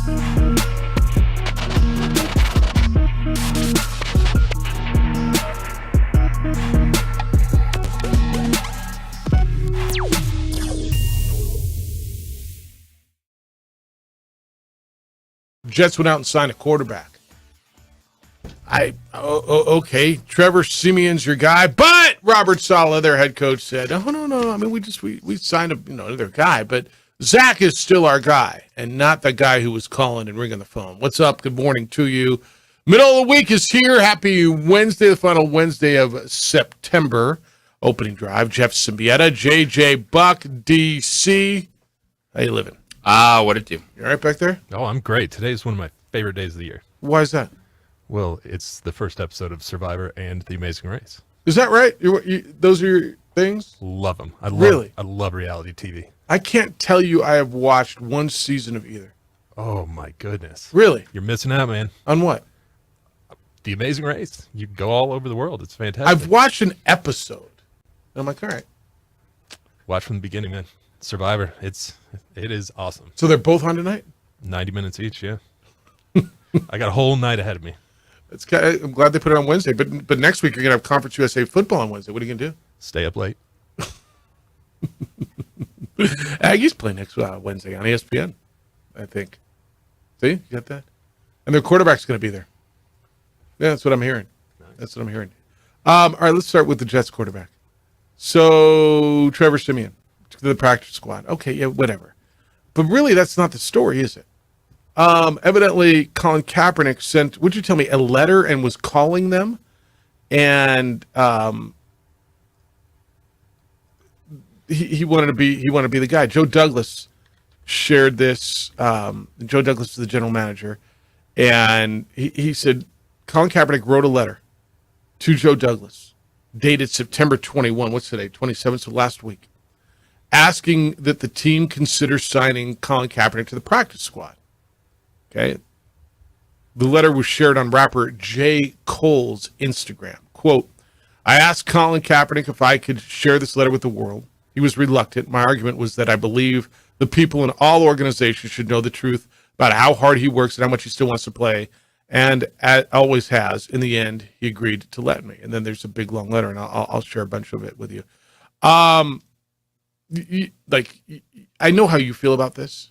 Jets went out and signed a quarterback. Okay, Trevor Siemian's your guy, but Robert Saleh, their head coach, said, no. I mean, we signed their guy, but Zach is still our guy, and not the guy who was calling and ringing the phone. What's up? Good morning to you. Middle of the week is here. Happy Wednesday, the final Wednesday of September. Opening drive. Jeff Symbieta, JJ Buck, DC. How you living? What it do? You all right back there? Oh, I'm great. Today is one of my favorite days of the year. Why is that? Well, it's the first episode of Survivor and The Amazing Race. Is that right? Those are your things? Love them. I love reality TV. I can't tell you I have watched one season of either. Oh, my goodness. Really? You're missing out, man. On what? The Amazing Race. You go all over the world. It's fantastic. I've watched an episode. And I'm like, all right. Watch from the beginning, man. Survivor. It is awesome. So they're both on tonight? 90 minutes each, yeah. I got a whole night ahead of me. I'm glad they put it on Wednesday, but next week you're gonna have Conference USA football on Wednesday. What are you gonna do? Stay up late. Aggies play next Wednesday on ESPN, I think. See, you got that? And their quarterback's gonna be there. Yeah, that's what I'm hearing. Nice. That's what I'm hearing. All right, let's start with the Jets quarterback. So Trevor Siemian to the practice squad. Okay, yeah, whatever. But really, that's not the story, is it? Evidently, Colin Kaepernick sent, would you tell me, a letter and was calling them, and he wanted to be the guy. Joe Douglas shared this. Joe Douglas is the general manager, and he said Colin Kaepernick wrote a letter to Joe Douglas, dated September 21. What's today? 27th, so last week, asking that the team consider signing Colin Kaepernick to the practice squad. Okay. The letter was shared on rapper J. Cole's Instagram. Quote, I asked Colin Kaepernick if I could share this letter with the world. He was reluctant. My argument was that I believe the people in all organizations should know the truth about how hard he works and how much he still wants to play, and always has. In the end, he agreed to let me. And then there's a big, long letter, and I'll share a bunch of it with you. I know how you feel about this.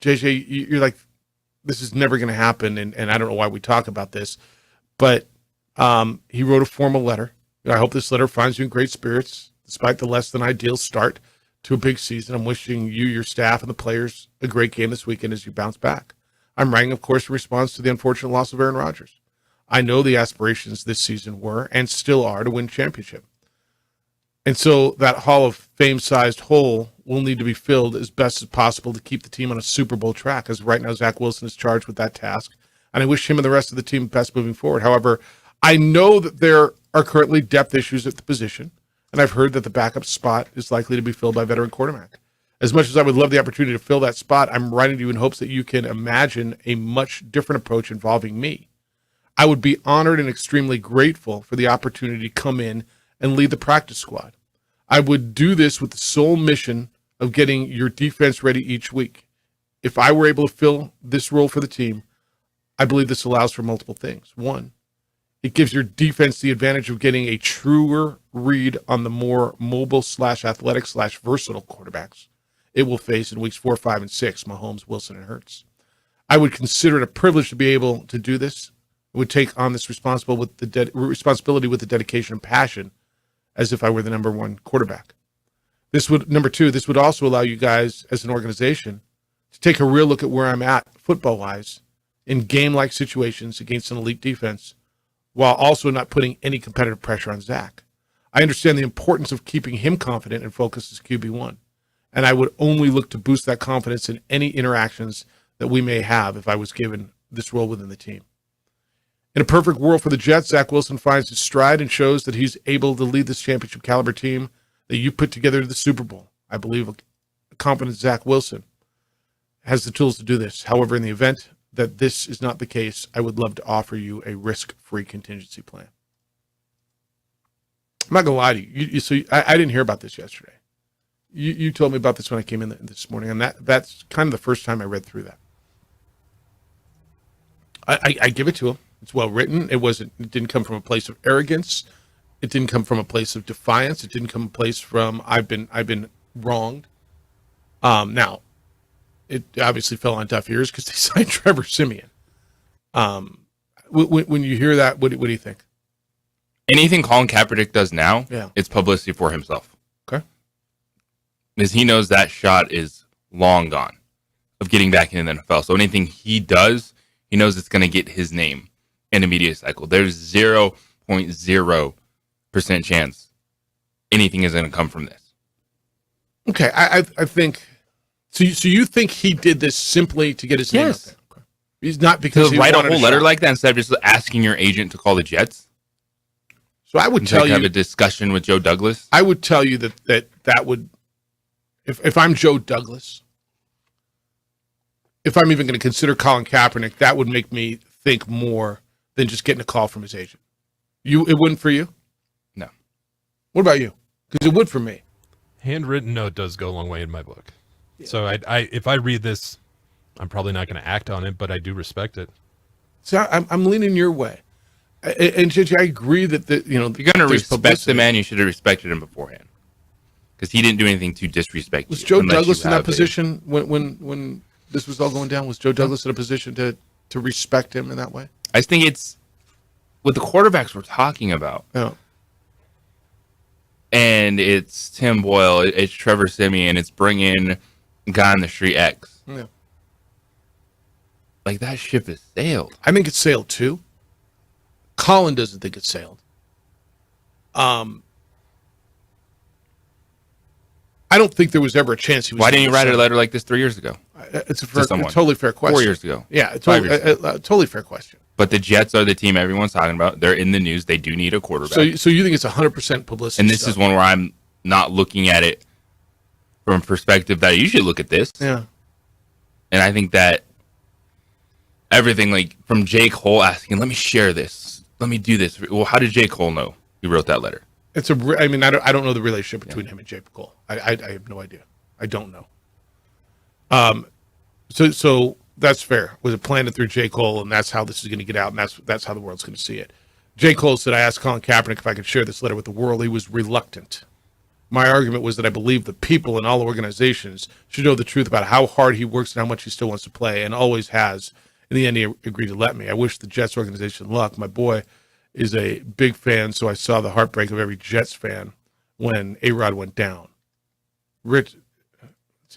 JJ, you're like, this is never going to happen, and I don't know why we talk about this, but he wrote a formal letter. I hope this letter finds you in great spirits, despite the less than ideal start to a big season. I'm wishing you, your staff, and the players a great game this weekend as you bounce back. I'm writing, of course, in response to the unfortunate loss of Aaron Rodgers. I know the aspirations this season were, and still are, to win a championship. And so that Hall of Fame-sized hole will need to be filled as best as possible to keep the team on a Super Bowl track, as right now Zach Wilson is charged with that task. And I wish him and the rest of the team best moving forward. However, I know that there are currently depth issues at the position, and I've heard that the backup spot is likely to be filled by veteran quarterback. As much as I would love the opportunity to fill that spot, I'm writing to you in hopes that you can imagine a much different approach involving me. I would be honored and extremely grateful for the opportunity to come in and lead the practice squad. I would do this with the sole mission of getting your defense ready each week. If I were able to fill this role for the team, I believe this allows for multiple things. One, it gives your defense the advantage of getting a truer read on the more mobile / athletic / versatile quarterbacks it will face in weeks 4, 5, and 6, Mahomes, Wilson, and Hurts. I would consider it a privilege to be able to do this. I would take on this responsibility with the dedication and passion as if I were the number one quarterback. Number two, this would also allow you guys as an organization to take a real look at where I'm at football-wise in game-like situations against an elite defense, while also not putting any competitive pressure on Zach. I understand the importance of keeping him confident and focused as QB1, and I would only look to boost that confidence in any interactions that we may have if I was given this role within the team. In a perfect world for the Jets, Zach Wilson finds his stride and shows that he's able to lead this championship caliber team that you put together to the Super Bowl. I believe a confident Zach Wilson has the tools to do this. However, in the event that this is not the case, I would love to offer you a risk-free contingency plan. I'm not going to lie to you. I didn't hear about this yesterday. You told me about this when I came in this morning, and that's kind of the first time I read through that. I give it to him. It's well written. It didn't come from a place of arrogance. It didn't come from a place of defiance. It didn't come from a place from I've been wronged. Now, it obviously fell on deaf ears because they signed Trevor Siemian. When you hear that, what do you think? Anything Colin Kaepernick does now, Yeah. it's publicity for himself. Okay. Because he knows that shot is long gone of getting back into the NFL. So anything he does, he knows it's going to get his name in the media cycle. There's 0.0% chance anything is going to come from this. Okay, I think so. You think he did this simply to get his name out Yes. there? Okay. He's not because To he write a wanted whole letter shot. like that instead of just asking your agent to call the Jets So I would and tell have a you, discussion with Joe Douglas. I would tell you that would, if I'm Joe Douglas, if I'm even going to consider Colin Kaepernick, that would make me think more than just getting a call from his agent. It wouldn't for you? No. What about you? Because it would for me. Handwritten note does go a long way in my book. So I if I read this, I'm probably not going to act on it, but I do respect it. So I'm leaning your way. And JJ, I agree that If you're going to respect the man, you should have respected him beforehand. Because he didn't do anything to disrespect Was you. Joe unless Douglas you in that have a- position when this was all going down? Was Joe Douglas in a position to respect him in that way? I just think it's with the quarterbacks we're talking about. No. And it's Tim Boyle, it's Trevor Siemian, it's bringing guy on the street X. Yeah. Like that ship has sailed. I think it's sailed too. Colin doesn't think it's sailed. I don't think there was ever a chance he was. Why didn't you write a sailed. letter like this 3 years ago? It's a someone? totally fair question. 4 years ago. Yeah, a 5 years totally fair question. But the Jets are the team everyone's talking about. They're in the news. They do need a quarterback. So you think it's 100% publicity? and this stuff. is one where I'm not looking at it from a perspective that I usually look at this. Yeah. And I think that everything, like from J. Cole asking, let me share this. Let me do this. Well, how did J. Cole know he wrote that letter? I mean, I don't know the relationship between him and Jay Cole. I have no idea. I don't know. So that's fair. Was it planted through J. Cole, and that's how this is going to get out, and that's how the world's going to see it. J. Cole said, I asked Colin Kaepernick if I could share this letter with the world. He was reluctant. My argument was that I believe the people in all organizations should know the truth about how hard he works and how much he still wants to play, and always has. In the end, he agreed to let me. I wish the Jets organization luck. My boy is a big fan, so I saw the heartbreak of every Jets fan when A-Rod went down. Rich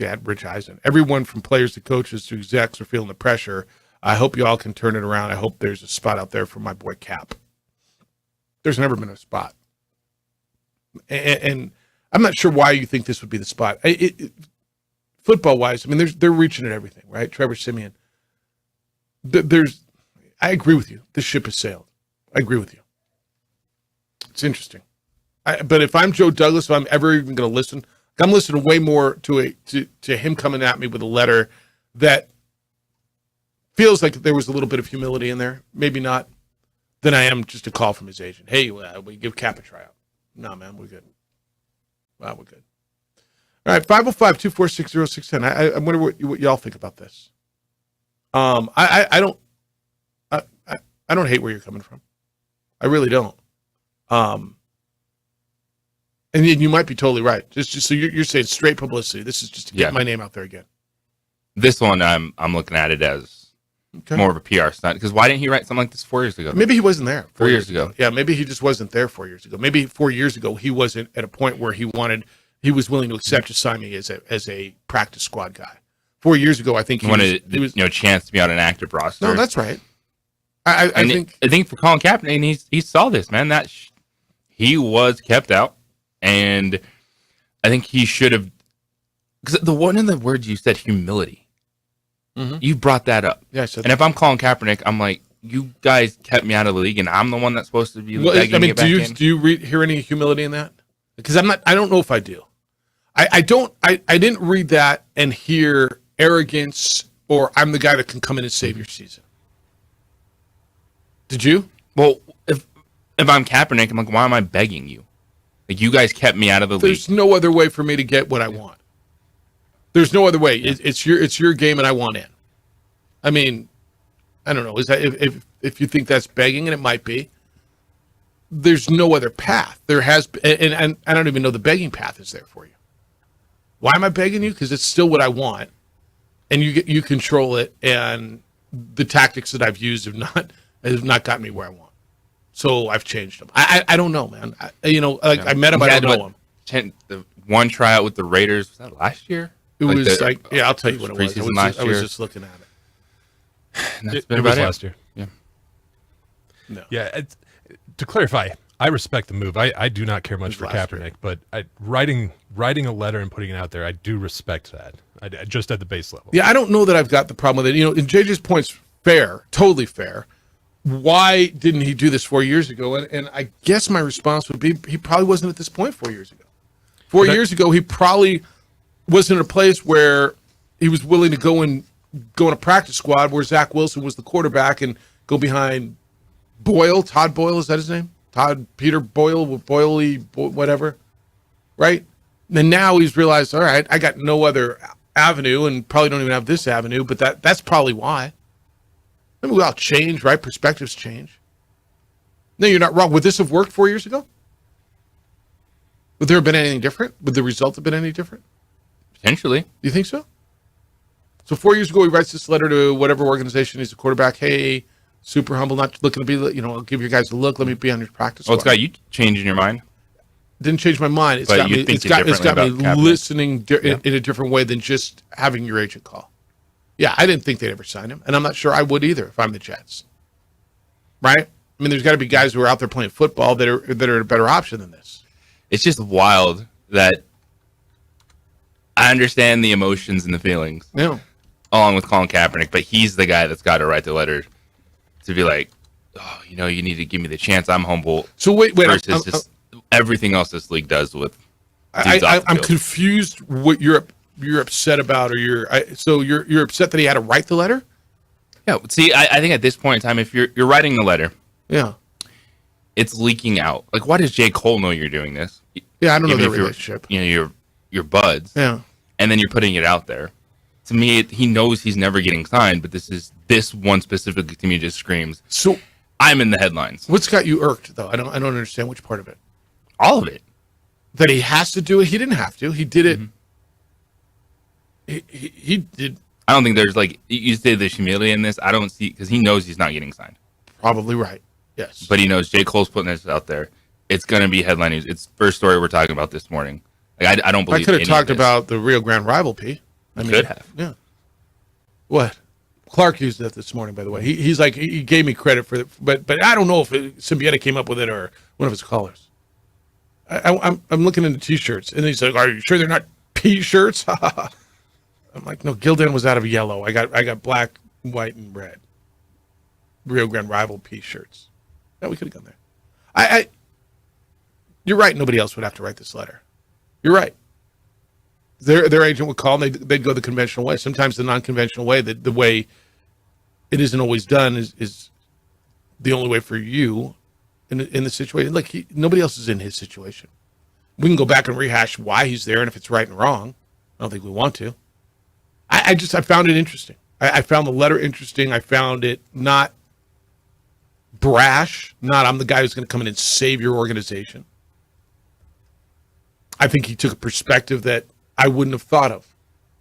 Eisen. Everyone from players to coaches to execs are feeling the pressure. I hope you all can turn it around. I hope there's a spot out there for my boy Cap. There's never been a spot. And I'm not sure why you think this would be the spot. Football-wise, I mean, they're reaching at everything, right? Trevor Siemian. I agree with you. This ship has sailed. I agree with you. It's interesting. But if I'm Joe Douglas, if I'm ever even going to listen, I'm listening way more to him coming at me with a letter that feels like there was a little bit of humility in there. Maybe not. Than I am just a call from his agent. Hey, we give Cap a tryout. No, man, we're good. Wow, we're good. All right, 505-246-0610. I wonder what y'all think about this. I don't hate where you're coming from. I really don't. And you might be totally right. Just so you're saying straight publicity. This is just to get my name out there again. This one, I'm looking at it as more of a PR stunt. Because why didn't he write something like this 4 years ago? Maybe he wasn't there 4 years ago. Yeah, maybe he just wasn't there 4 years ago. Maybe 4 years ago he wasn't at a point where he was willing to accept to sign me as a practice squad guy. 4 years ago, I think he wanted a chance to be on an active roster. No, that's right. I think for Colin Kaepernick, he saw this, man. That he was kept out, and I think he should have. Because the one of the words you said, humility. Mm-hmm. You brought that up. Yeah, I said and if I'm Colin Kaepernick, I'm like, you guys kept me out of the league, and I'm the one that's supposed to be begging to get back in. Do you hear any humility in that? Because I don't know if I do. I didn't read that and hear arrogance or I'm the guy that can come in and save your season. Did you? Well, if I'm Kaepernick, I'm like, why am I begging you? Like, you guys kept me out of the league. There's no other way for me to get what I want. There's no other way. Yeah. It's your game, and I want in. I mean, I don't know. Is that if you think that's begging, and it might be, there's no other path. There has, and I don't even know the begging path is there for you. Why am I begging you? Because it's still what I want, and you control it. And the tactics that I've used have not gotten me where I want. So I've changed them. I don't know, man. I met him. I don't know him. The one tryout with the Raiders, was that last year? It was I'll tell you what it was. I was year. just looking at it. And that's It been was about it. last year. Yeah. No. Yeah. To clarify, I respect the move. I do not care much It for was last Kaepernick, but writing a letter and putting it out there, I do respect that. Just at the base level. Yeah, I don't know that I've got the problem with it. And JJ's point's fair, totally fair. Why didn't he do this 4 years ago? And I guess my response would be he probably wasn't at this point 4 years ago. 4 years ago, he probably wasn't in a place where he was willing to go in a practice squad where Zach Wilson was the quarterback and go behind Boyle. Todd Boyle, is that his name? Peter Boyle, whatever. Right? And now he's realized, all right, I got no other avenue and probably don't even have this avenue, but that's probably why. I mean, we all change, right? Perspectives change. No, you're not wrong. Would this have worked 4 years ago? Would there have been anything different? Would the result have been any different? Potentially. Do you think so? So 4 years ago, he writes this letter to whatever organization he's a quarterback. Hey, super humble, not looking to be, I'll give you guys a look. Let me be on your practice Well, it's squad. got you changing your mind. Didn't change my mind. It's But got you me. think It's got me differently about Kaepernick. listening in a different way than just having your agent call. Yeah, I didn't think they'd ever sign him, and I'm not sure I would either if I'm the Jets. Right? I mean, there's got to be guys who are out there playing football that are a better option than this. It's just wild that I understand the emotions and the feelings Yeah. along with Colin Kaepernick, but he's the guy that's got to write the letter to be like, oh, you need to give me the chance. I'm humble. So wait. Versus just everything else this league does with. dudes off the I'm field. confused what you're upset about, or you're upset that he had to write the letter. Yeah. See, I think at this point in time, if you're writing the letter, Yeah. it's leaking out. Like, why does J. Cole know you're doing this? Yeah, I don't know Even their if you're- relationship. Your buds. Yeah. And then you're putting it out there. To me, he knows he's never getting signed, but this one specifically to me just screams, So I'm in the headlines. what's got you irked though? I don't understand which part of it. All of it. That he has to do it. He didn't have to. He did it. Mm-hmm. He did. I don't think there's you say there's humility in this. I don't see, because he knows he's not getting signed. Probably right. Yes. But he knows J. Cole's putting this out there. It's going to be headline news. It's first story we're talking about this morning. Like, I don't believe I could have any talked of this. about the Rio Grande rival, P. I mean, Could have. Yeah. What? Clark used that this morning, by the way. He's like, he gave me credit for it, but I don't know if Symbieta came up with it or one of his callers. I'm looking into T-shirts, and he's like, "Are you sure they're not P-shirts?" I'm like, "No, Gildan was out of yellow. I got black, white, and red. Rio Grande rival P-shirts. Yeah, we could have gone there. You're right. Nobody else would have to write this letter. You're right. Their agent would call, and they'd go the conventional way. Sometimes the non-conventional way, the way it isn't always done, is the only way for you in the situation. Like, nobody else is in his situation. We can go back and rehash why he's there and if it's right and wrong. I don't think we want to. I found it interesting. I found the letter interesting. I found it not brash, not I'm the guy who's going to come in and save your organization. I think he took a perspective that I wouldn't have thought of.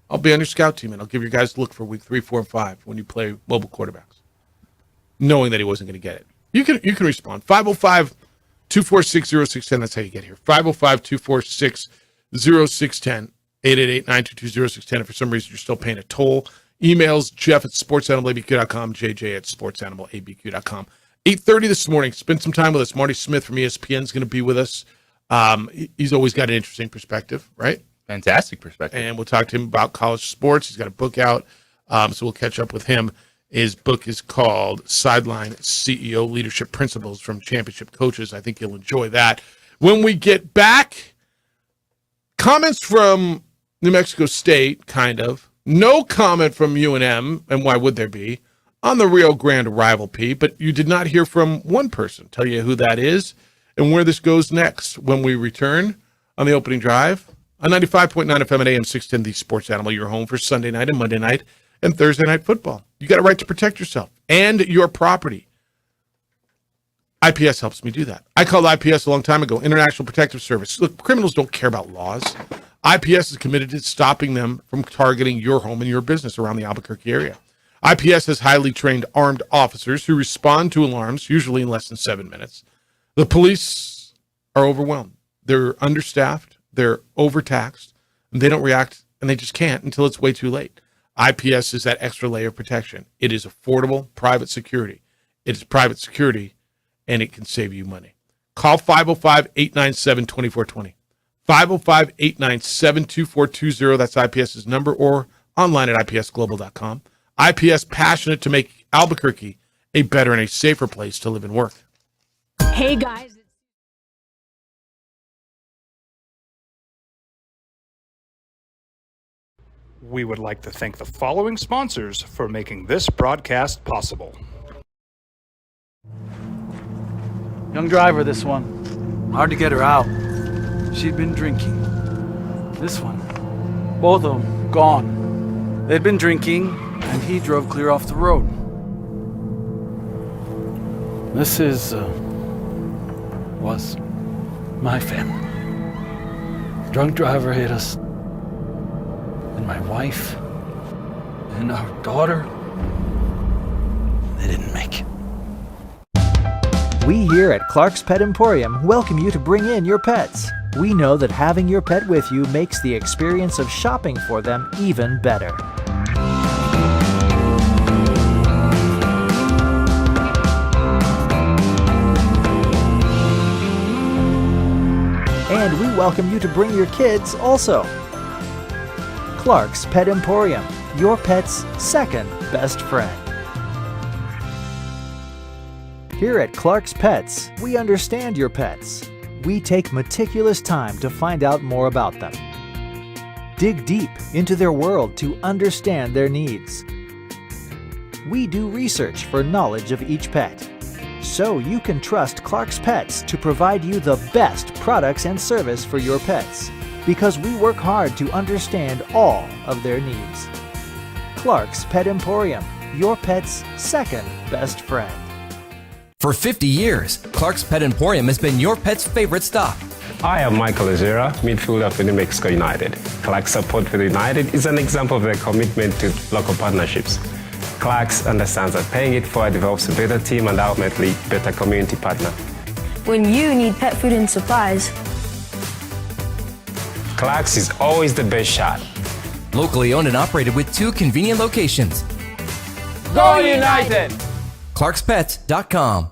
I'll be on your scout team, and I'll give you guys a look for week 3, 4, and 5 when you play mobile quarterbacks, knowing that he wasn't going to get it. You can respond. 505-246-0610. That's how you get here. 505-246-0610. 888-922-0610. If for some reason you're still paying a toll, emails Jeff at sportsanimalabq.com, JJ at sportsanimalabq.com. 8:30 this morning. Spend some time with us. Marty Smith from ESPN is going to be with us. He's always got an interesting perspective, right? Fantastic perspective. And we'll talk to him about college sports. He's got a book out, so we'll catch up with him. His book is called Sideline CEO Leadership Principles from Championship Coaches. I think you'll enjoy that. When we get back, comments from New Mexico State, kind of. No comment from UNM, and why would there be, on the Rio Grande rival, P. But you did not hear from one person. Tell you who that is and where this goes next when we return on the opening drive on 95.9 FM and AM 610, the Sports Animal, your home for Sunday night and Monday night and Thursday Night Football. You got a right to protect yourself and your property. IPS helps me do that. I called IPS a long time ago, International Protective Service. Look, criminals don't care about laws. IPS is committed to stopping them from targeting your home and your business around the Albuquerque area. IPS has highly trained armed officers who respond to alarms, usually in less than 7 minutes. The police are overwhelmed. They're understaffed. They're overtaxed. And they don't react, and they just can't until it's way too late. IPS is that extra layer of protection. It is affordable private security. It is private security, and it can save you money. Call 505-897-2420. 505-897-2420. That's IPS's number, or online at ipsglobal.com. IPS, passionate to make Albuquerque a better and a safer place to live and work. Hey, guys. We would like to thank the following sponsors for making this broadcast possible. Young driver, this one. Hard to get her out. She'd been drinking. This one. Both of them gone. They'd been drinking, and he drove clear off the road. This was my family. Drunk driver hit us. And my wife and our daughter, they didn't make it. We here at Clark's Pet Emporium welcome you to bring in your pets. We know that having your pet with you makes the experience of shopping for them even better. And we welcome you to bring your kids also. Clark's Pet Emporium, your pet's second best friend. Here at Clark's Pets, we understand your pets. We take meticulous time to find out more about them. Dig deep into their world to understand their needs. We do research for knowledge of each pet, so you can trust Clark's Pets to provide you the best products and service for your pets, because we work hard to understand all of their needs. Clark's Pet Emporium, your pet's second best friend. For 50 years, Clark's Pet Emporium has been your pet's favorite stop. I am Michael Azera, midfielder for New Mexico United. Clark's support for the United is an example of their commitment to local partnerships. Clark's understands that paying it forward develops a better team and ultimately better community partner. When you need pet food and supplies, Clark's is always the best shot. Locally owned and operated with 2 convenient locations. Go United! ClarksPets.com.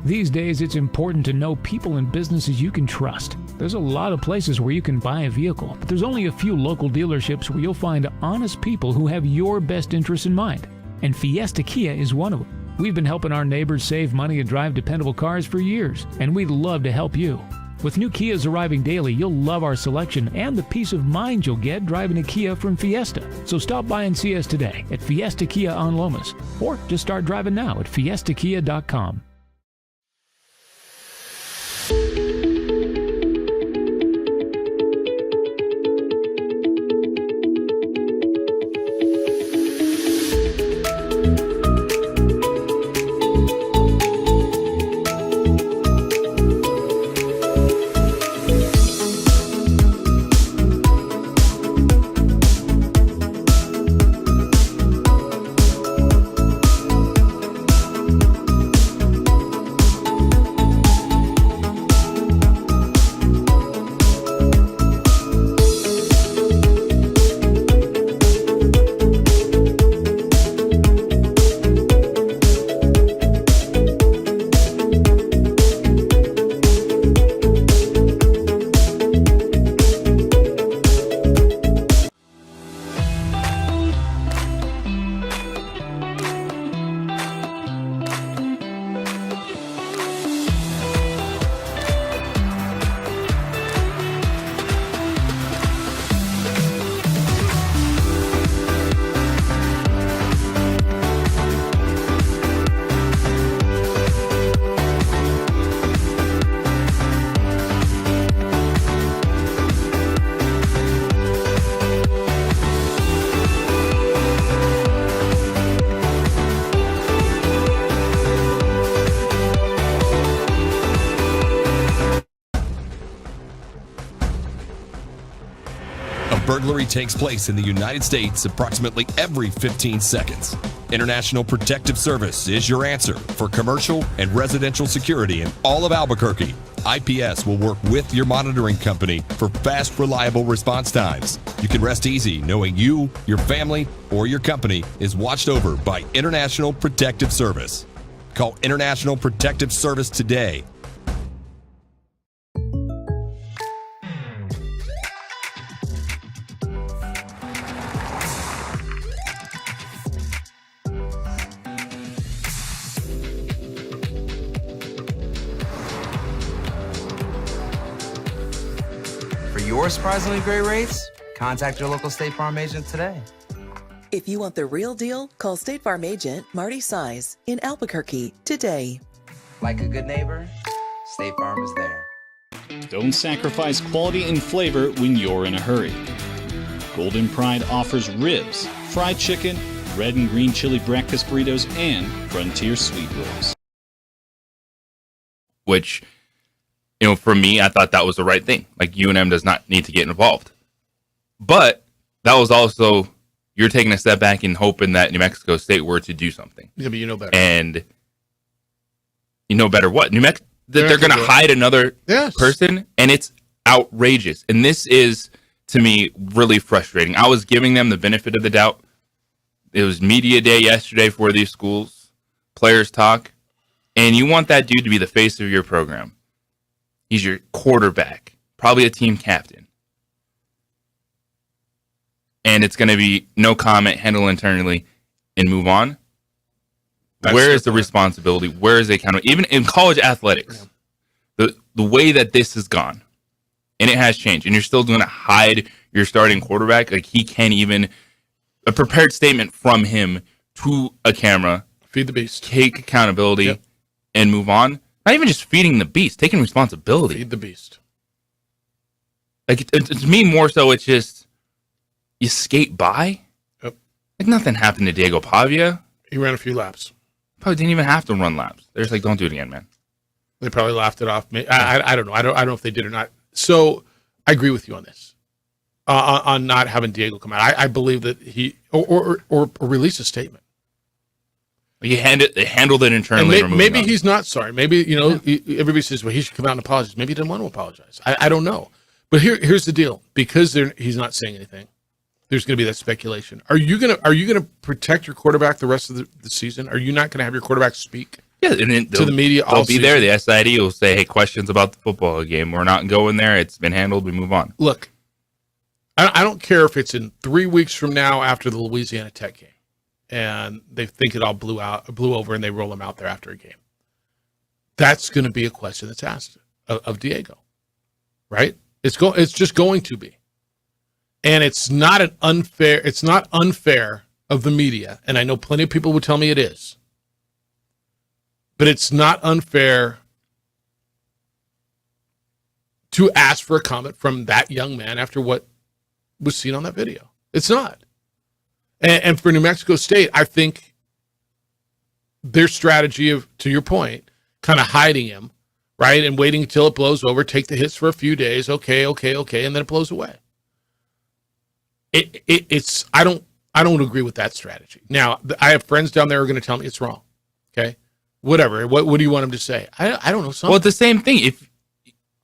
These days, it's important to know people and businesses you can trust. There's a lot of places where you can buy a vehicle, but there's only a few local dealerships where you'll find honest people who have your best interests in mind. And Fiesta Kia is one of them. We've been helping our neighbors save money and drive dependable cars for years, and we'd love to help you. With new Kias arriving daily, you'll love our selection and the peace of mind you'll get driving a Kia from Fiesta. So stop by and see us today at Fiesta Kia on Lomas, or just start driving now at fiestakia.com. burglary takes place in the United States approximately every 15 seconds. International Protective Service is your answer for commercial and residential security in all of Albuquerque. IPS will work with your monitoring company for fast, reliable response times. You can rest easy knowing you, your family, or your company is watched over by International Protective Service. Call International Protective Service today. For your surprisingly great rates, contact your local State Farm agent today. If you want the real deal, call State Farm agent Marty Size in Albuquerque today. Like a good neighbor, State Farm is there. Don't sacrifice quality and flavor when you're in a hurry. Golden Pride offers ribs, fried chicken, red and green chili breakfast burritos, and Frontier sweet rolls. Which, for me, I thought that was the right thing. Like, UNM does not need to get involved. But that was also, you're taking a step back and hoping that New Mexico State were to do something. Yeah, but you know better. And you know better what? They're going to hide another person, and it's outrageous. And this is, to me, really frustrating. I was giving them the benefit of the doubt. It was media day yesterday for these schools, players talk, and you want that dude to be the face of your program. He's your quarterback, probably a team captain. And it's going to be no comment, handle internally, and move on. Where is the responsibility? Where is the accountability? Even in college athletics, the way that this has gone, and it has changed, and you're still going to hide your starting quarterback. Like, he can't even, a prepared statement from him to a camera. Feed the beast. Take accountability and move on. Not even just feeding the beast, taking responsibility. Feed the beast. Like, to me, more so, it's just, you skate by. Yep. Like, nothing happened to Diego Pavia. He ran a few laps. Probably didn't even have to run laps. They're just like, don't do it again, man. They probably laughed it off. I don't know. I don't know if they did or not. So I agree with you on this, on not having Diego come out. I believe that he or release a statement. They handled it internally. And maybe he's not sorry. Maybe everybody says, well, he should come out and apologize. Maybe he didn't want to apologize. I don't know. But here's the deal: because he's not saying anything, there's going to be that speculation. Are you gonna protect your quarterback the rest of the season? Are you not going to have your quarterback speak? Yeah, and then to the media. They'll be there. The SID will say, "Hey, questions about the football game. We're not going there. It's been handled. We move on." Look, I don't care if it's in 3 weeks from now after the Louisiana Tech game, and they think it all blew over, and they roll him out there after a game. That's going to be a question that's asked of Diego, right? It's just going to be. And it's not unfair of the media, and I know plenty of people would tell me it is. But it's not unfair to ask for a comment from that young man after what was seen on that video. It's not. And for New Mexico State, I think their strategy of, to your point, kind of hiding him, right, and waiting until it blows over, take the hits for a few days, okay, and then it blows away. It's I don't agree with that strategy. Now, I have friends down there who are going to tell me it's wrong. Okay, whatever. What do you want them to say? I don't know. Something. Well, it's the same thing. If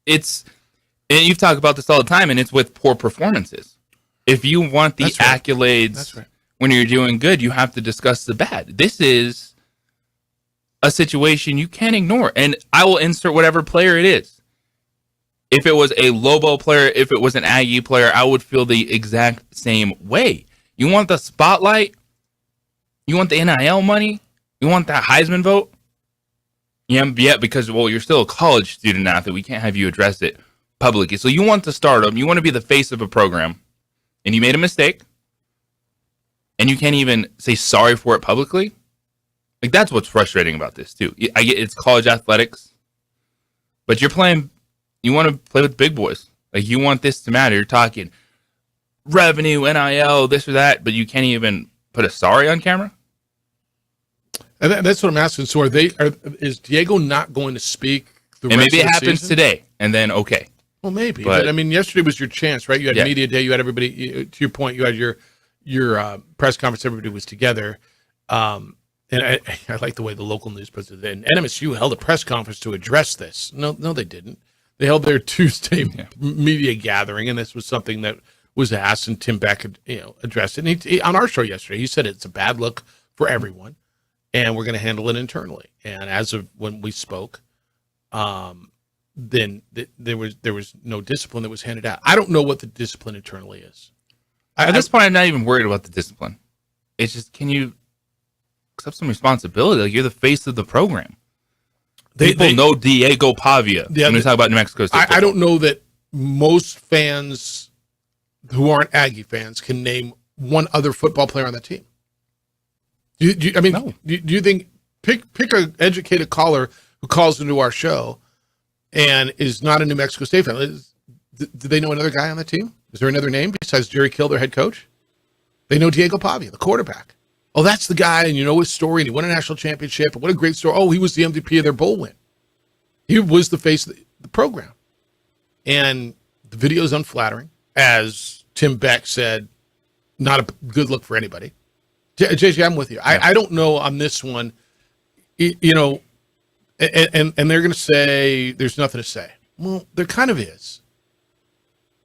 it's, and you've talked about this all the time, and it's with poor performances. If you want the accolades when you're doing good, you have to discuss the bad. This is a situation you can't ignore, and I will insert whatever player it is. If it was a Lobo player, if it was an Aggie player, I would feel the exact same way. You want the spotlight? You want the NIL money? You want that Heisman vote? Yeah, because, well, you're still a college student athlete. We can't have you address it publicly. So you want to stardom. You want to be the face of a program. And you made a mistake. And you can't even say sorry for it publicly. Like, that's what's frustrating about this, too. I get it's college athletics. But you're playing... You want to play with big boys. Like, you want this to matter. You're talking revenue, NIL, this or that, but you can't even put a sorry on camera? And that's what I'm asking. So is Diego not going to speak the and rest maybe of it the happens season? today, and then okay. Well, maybe, but I mean, yesterday was your chance, right? You had media day. You had everybody. To your point, you had your press conference. Everybody was together, and I like the way the local news puts it. And NMSU held a press conference to address this. No, they didn't. They held their Tuesday media gathering, and this was something that was asked, and Tim Beck, addressed it. And he, on our show yesterday, he said it's a bad look for everyone, and we're going to handle it internally. And as of when we spoke, then there was no discipline that was handed out. I don't know what the discipline internally is. At this point, I'm not even worried about the discipline. It's just, can you accept some responsibility? Like, you're the face of the program. People know Diego Pavia when we talk about New Mexico State. I don't know that most fans who aren't Aggie fans can name one other football player on that team. Do you think pick an educated caller who calls into our show and is not a New Mexico State fan? Do they know another guy on the team? Is there another name besides Jerry Kill, their head coach? They know Diego Pavia, the quarterback. Oh, that's the guy, and you know his story, and he won a national championship, and what a great story. Oh, he was the MVP of their bowl win. He was the face of the program. And the video is unflattering. As Tim Beck said, not a good look for anybody. JJ, I'm with you. I don't know on this one, and they're going to say there's nothing to say. Well, there kind of is.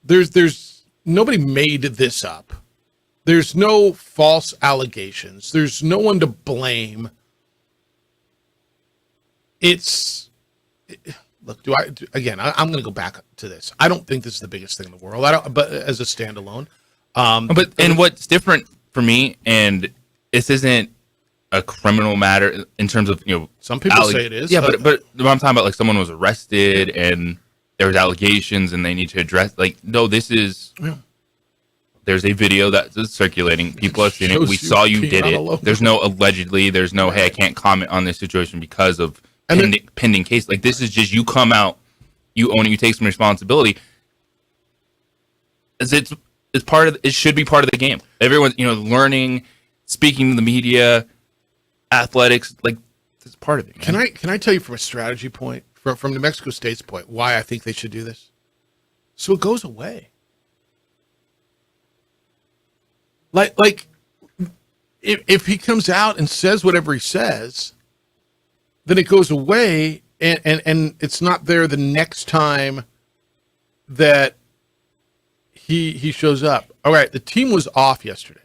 There's nobody made this up. There's no false allegations. There's no one to blame. Look, I'm going to go back to this. I don't think this is the biggest thing in the world. But as a standalone. And what's different for me, and this isn't a criminal matter in terms of, some people say it is. Yeah, but I'm talking about, like, someone was arrested and there was allegations and they need to address, like, no, this is, there's a video that's circulating. People are seeing it. We saw you did it. There's no allegedly, there's no, hey, I can't comment on this situation because of pending case. Like, this is just, you come out, you own it, you take some responsibility. It's part of, it should be part of the game. Everyone's, learning, speaking to the media, athletics, like, it's part of it, man. Can I tell you from a strategy point, from New Mexico State's point, why I think they should do this? So it goes away. Like if he comes out and says whatever he says, then it goes away, and it's not there the next time that he shows up. All right, the team was off yesterday.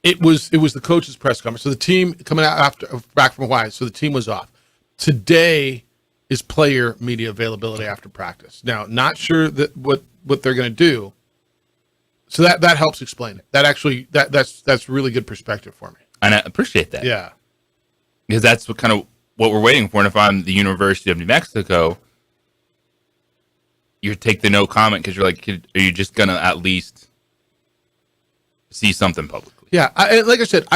It was the coach's press conference. So the team coming out back from Hawaii, so the team was off. Today is player media availability after practice. Now, not sure that what they're going to do. So that helps explain it. That actually that's really good perspective for me. And I appreciate that. Yeah. Because that's what we're waiting for. And if I'm the University of New Mexico, you take the no comment because you're like, are you just going to at least see something publicly? Yeah. Like I said,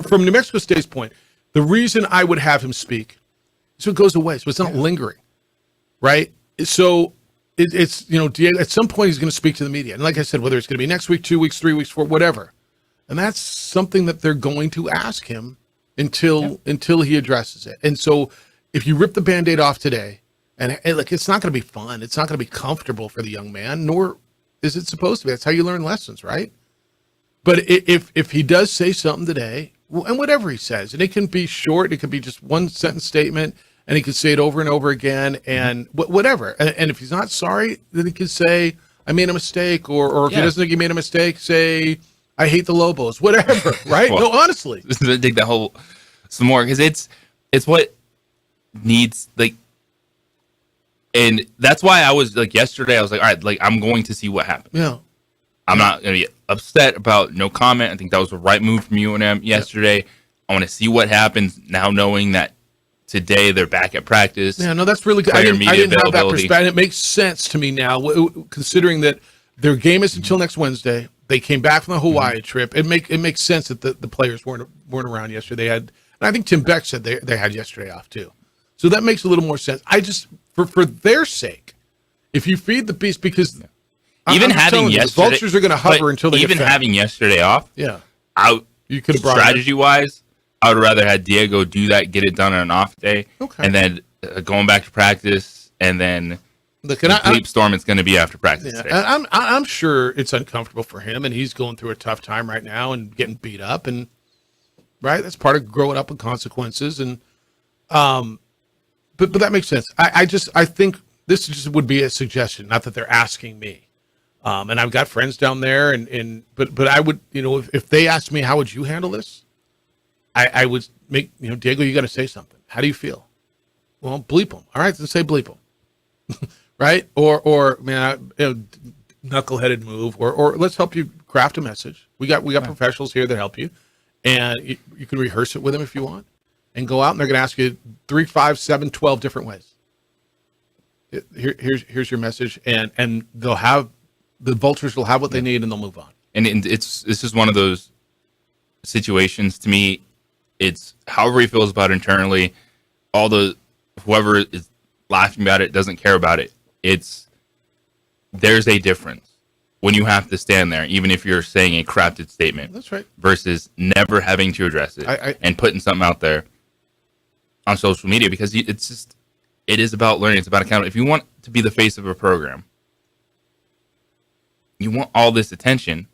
from New Mexico State's point, the reason I would have him speak, so it goes away. So it's not lingering, right? So it's Diego, at some point he's going to speak to the media. And like I said, whether it's going to be next week, 2 weeks, 3 weeks, 4, whatever. And that's something that they're going to ask him until he addresses it. And so if you rip the Band-Aid off today, and look, it's not going to be fun. It's not going to be comfortable for the young man, nor is it supposed to be. That's how you learn lessons, right? But if he does say something today, and whatever he says, and it can be short, it could be just one sentence statement, and he could say it over and over again, and whatever. And if he's not sorry, then he could say, I made a mistake, or if he doesn't think he made a mistake, say, I hate the Lobos, whatever, right? Well, no, honestly. Dig that whole some more, because it's what needs, like, and that's why I was, like, yesterday, I was like, all right, like, I'm going to see what happens. Yeah. I'm not going to get upset about no comment. I think that was the right move from UNM yesterday. I want to see what happens now, knowing that today they're back at practice. Yeah, no, that's really good. I didn't have that perspective. It makes sense to me now, considering that their game is until next Wednesday. They came back from the Hawaii trip. It makes sense that the players weren't around yesterday. And I think Tim Beck said they had yesterday off too. So that makes a little more sense. I just, for their sake, if you feed the beast, because even having yesterday, the vultures are going to hover until they even get fed. Having yesterday off. Yeah, you could have strategy wise. I would rather have Diego do that, get it done on an off day, and then going back to practice, and then Look, the bleep storm it's going to be after practice today. I'm sure it's uncomfortable for him, and he's going through a tough time right now and getting beat up, and right, that's part of growing up with consequences, and but that makes sense. I think this just would be a suggestion, not that they're asking me. And I've got friends down there, but I would, if they asked me, how would you handle this? I would make, Diego, you got to say something. How do you feel? Well, bleep them. All right, then say bleep them. Right? Or man, knuckleheaded move, or let's help you craft a message. We got professionals here that help you, and you can rehearse it with them if you want, and go out and they're going to ask you 3, 5, 7, 12 different ways. Here's your message, and they'll have the vultures will have what they need, and they'll move on. And it's just one of those situations. To me, it's however he feels about it internally. Whoever is laughing about it doesn't care about it. There's a difference when you have to stand there, even if you're saying a crafted statement. That's right. Versus never having to address it and putting something out there on social media, because it is about learning. It's about accountability. If you want to be the face of a program, you want all this attention.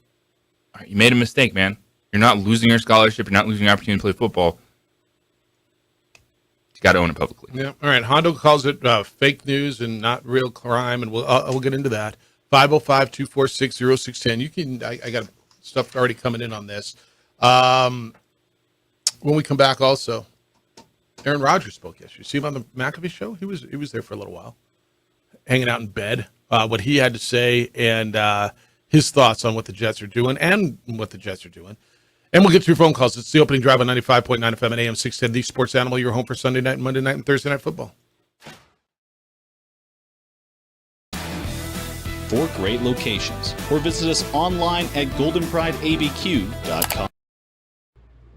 All right, you made a mistake, man. You're not losing your scholarship. You're not losing your opportunity to play football. You got to own it publicly. Yeah. All right. Hondo calls it fake news and not real crime, and we'll get into that. 505-246-0610. You can. I got stuff already coming in on this. When we come back, also, Aaron Rodgers spoke yesterday. See him on the McAfee show? He was there for a little while, hanging out in bed. What he had to say and his thoughts on what the Jets are doing and what the Jets are doing. And we'll get to your phone calls. It's the opening drive on 95.9 FM and AM 610, the Sports Animal, your home for Sunday night, Monday night, and Thursday night football. For great locations, or visit us online at goldenprideabq.com.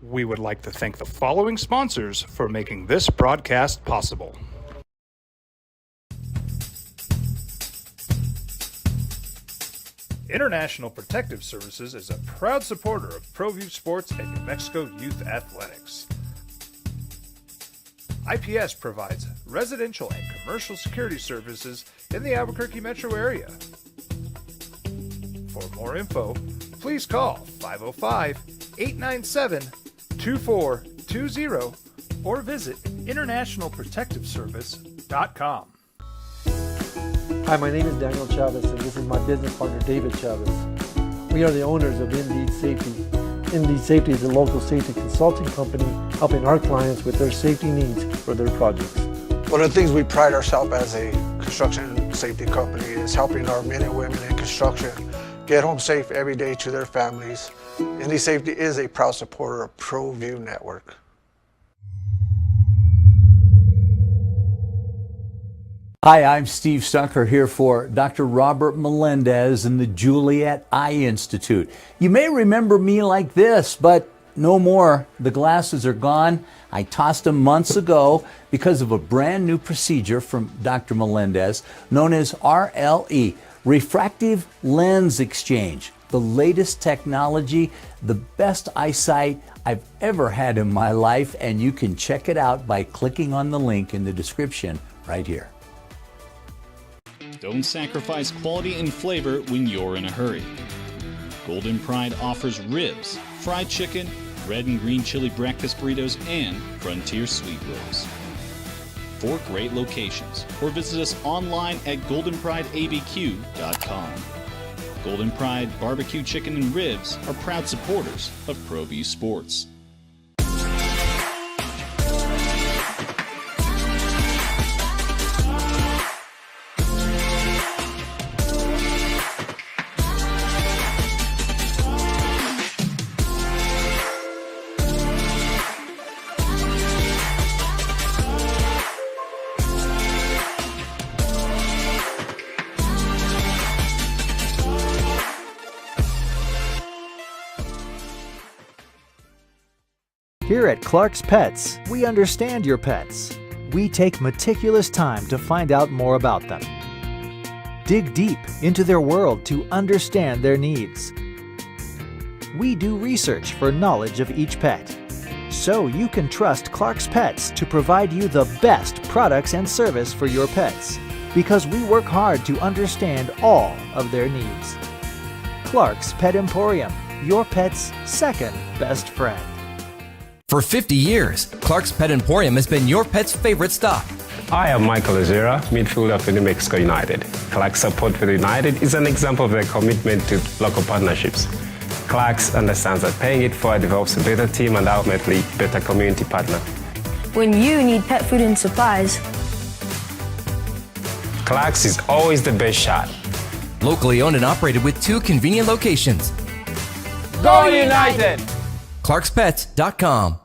We would like to thank the following sponsors for making this broadcast possible. International Protective Services is a proud supporter of ProView Sports and New Mexico Youth Athletics. IPS provides residential and commercial security services in the Albuquerque metro area. For more info, please call 505-897-2420 or visit internationalprotectiveservice.com. Hi, my name is Daniel Chavez, and this is my business partner, David Chavez. We are the owners of Indeed Safety. Indeed Safety is a local safety consulting company helping our clients with their safety needs for their projects. One of the things we pride ourselves as a construction safety company is helping our men and women in construction get home safe every day to their families. Indeed Safety is a proud supporter of ProView Network. Hi, I'm Steve Stucker here for Dr. Robert Melendez and the Juliet Eye Institute. You may remember me like this, but no more. The glasses are gone. I tossed them months ago because of a brand new procedure from Dr. Melendez known as RLE, Refractive Lens Exchange. The latest technology, the best eyesight I've ever had in my life, and you can check it out by clicking on the link in the description right here. Don't sacrifice quality and flavor when you're in a hurry. Golden Pride offers ribs, fried chicken, red and green chili breakfast burritos, and Frontier sweet rolls. For great locations, or visit us online at goldenprideabq.com. Golden Pride Barbecue Chicken and Ribs are proud supporters of ProView Sports. Here at Clark's Pets, we understand your pets. We take meticulous time to find out more about them. Dig deep into their world to understand their needs. We do research for knowledge of each pet, so you can trust Clark's Pets to provide you the best products and service for your pets. because we work hard to understand all of their needs. Clark's Pet Emporium, your pet's second best friend. For 50 years, Clark's Pet Emporium has been your pet's favorite stop. I am Michael Azera, midfielder for New Mexico United. Clark's support for the United is an example of their commitment to local partnerships. Clark's understands that paying it forward develops a better team and ultimately better community partner. When you need pet food and supplies, Clark's is always the best shot. Locally owned and operated with 2 convenient locations. Go United! ClarksPets.com.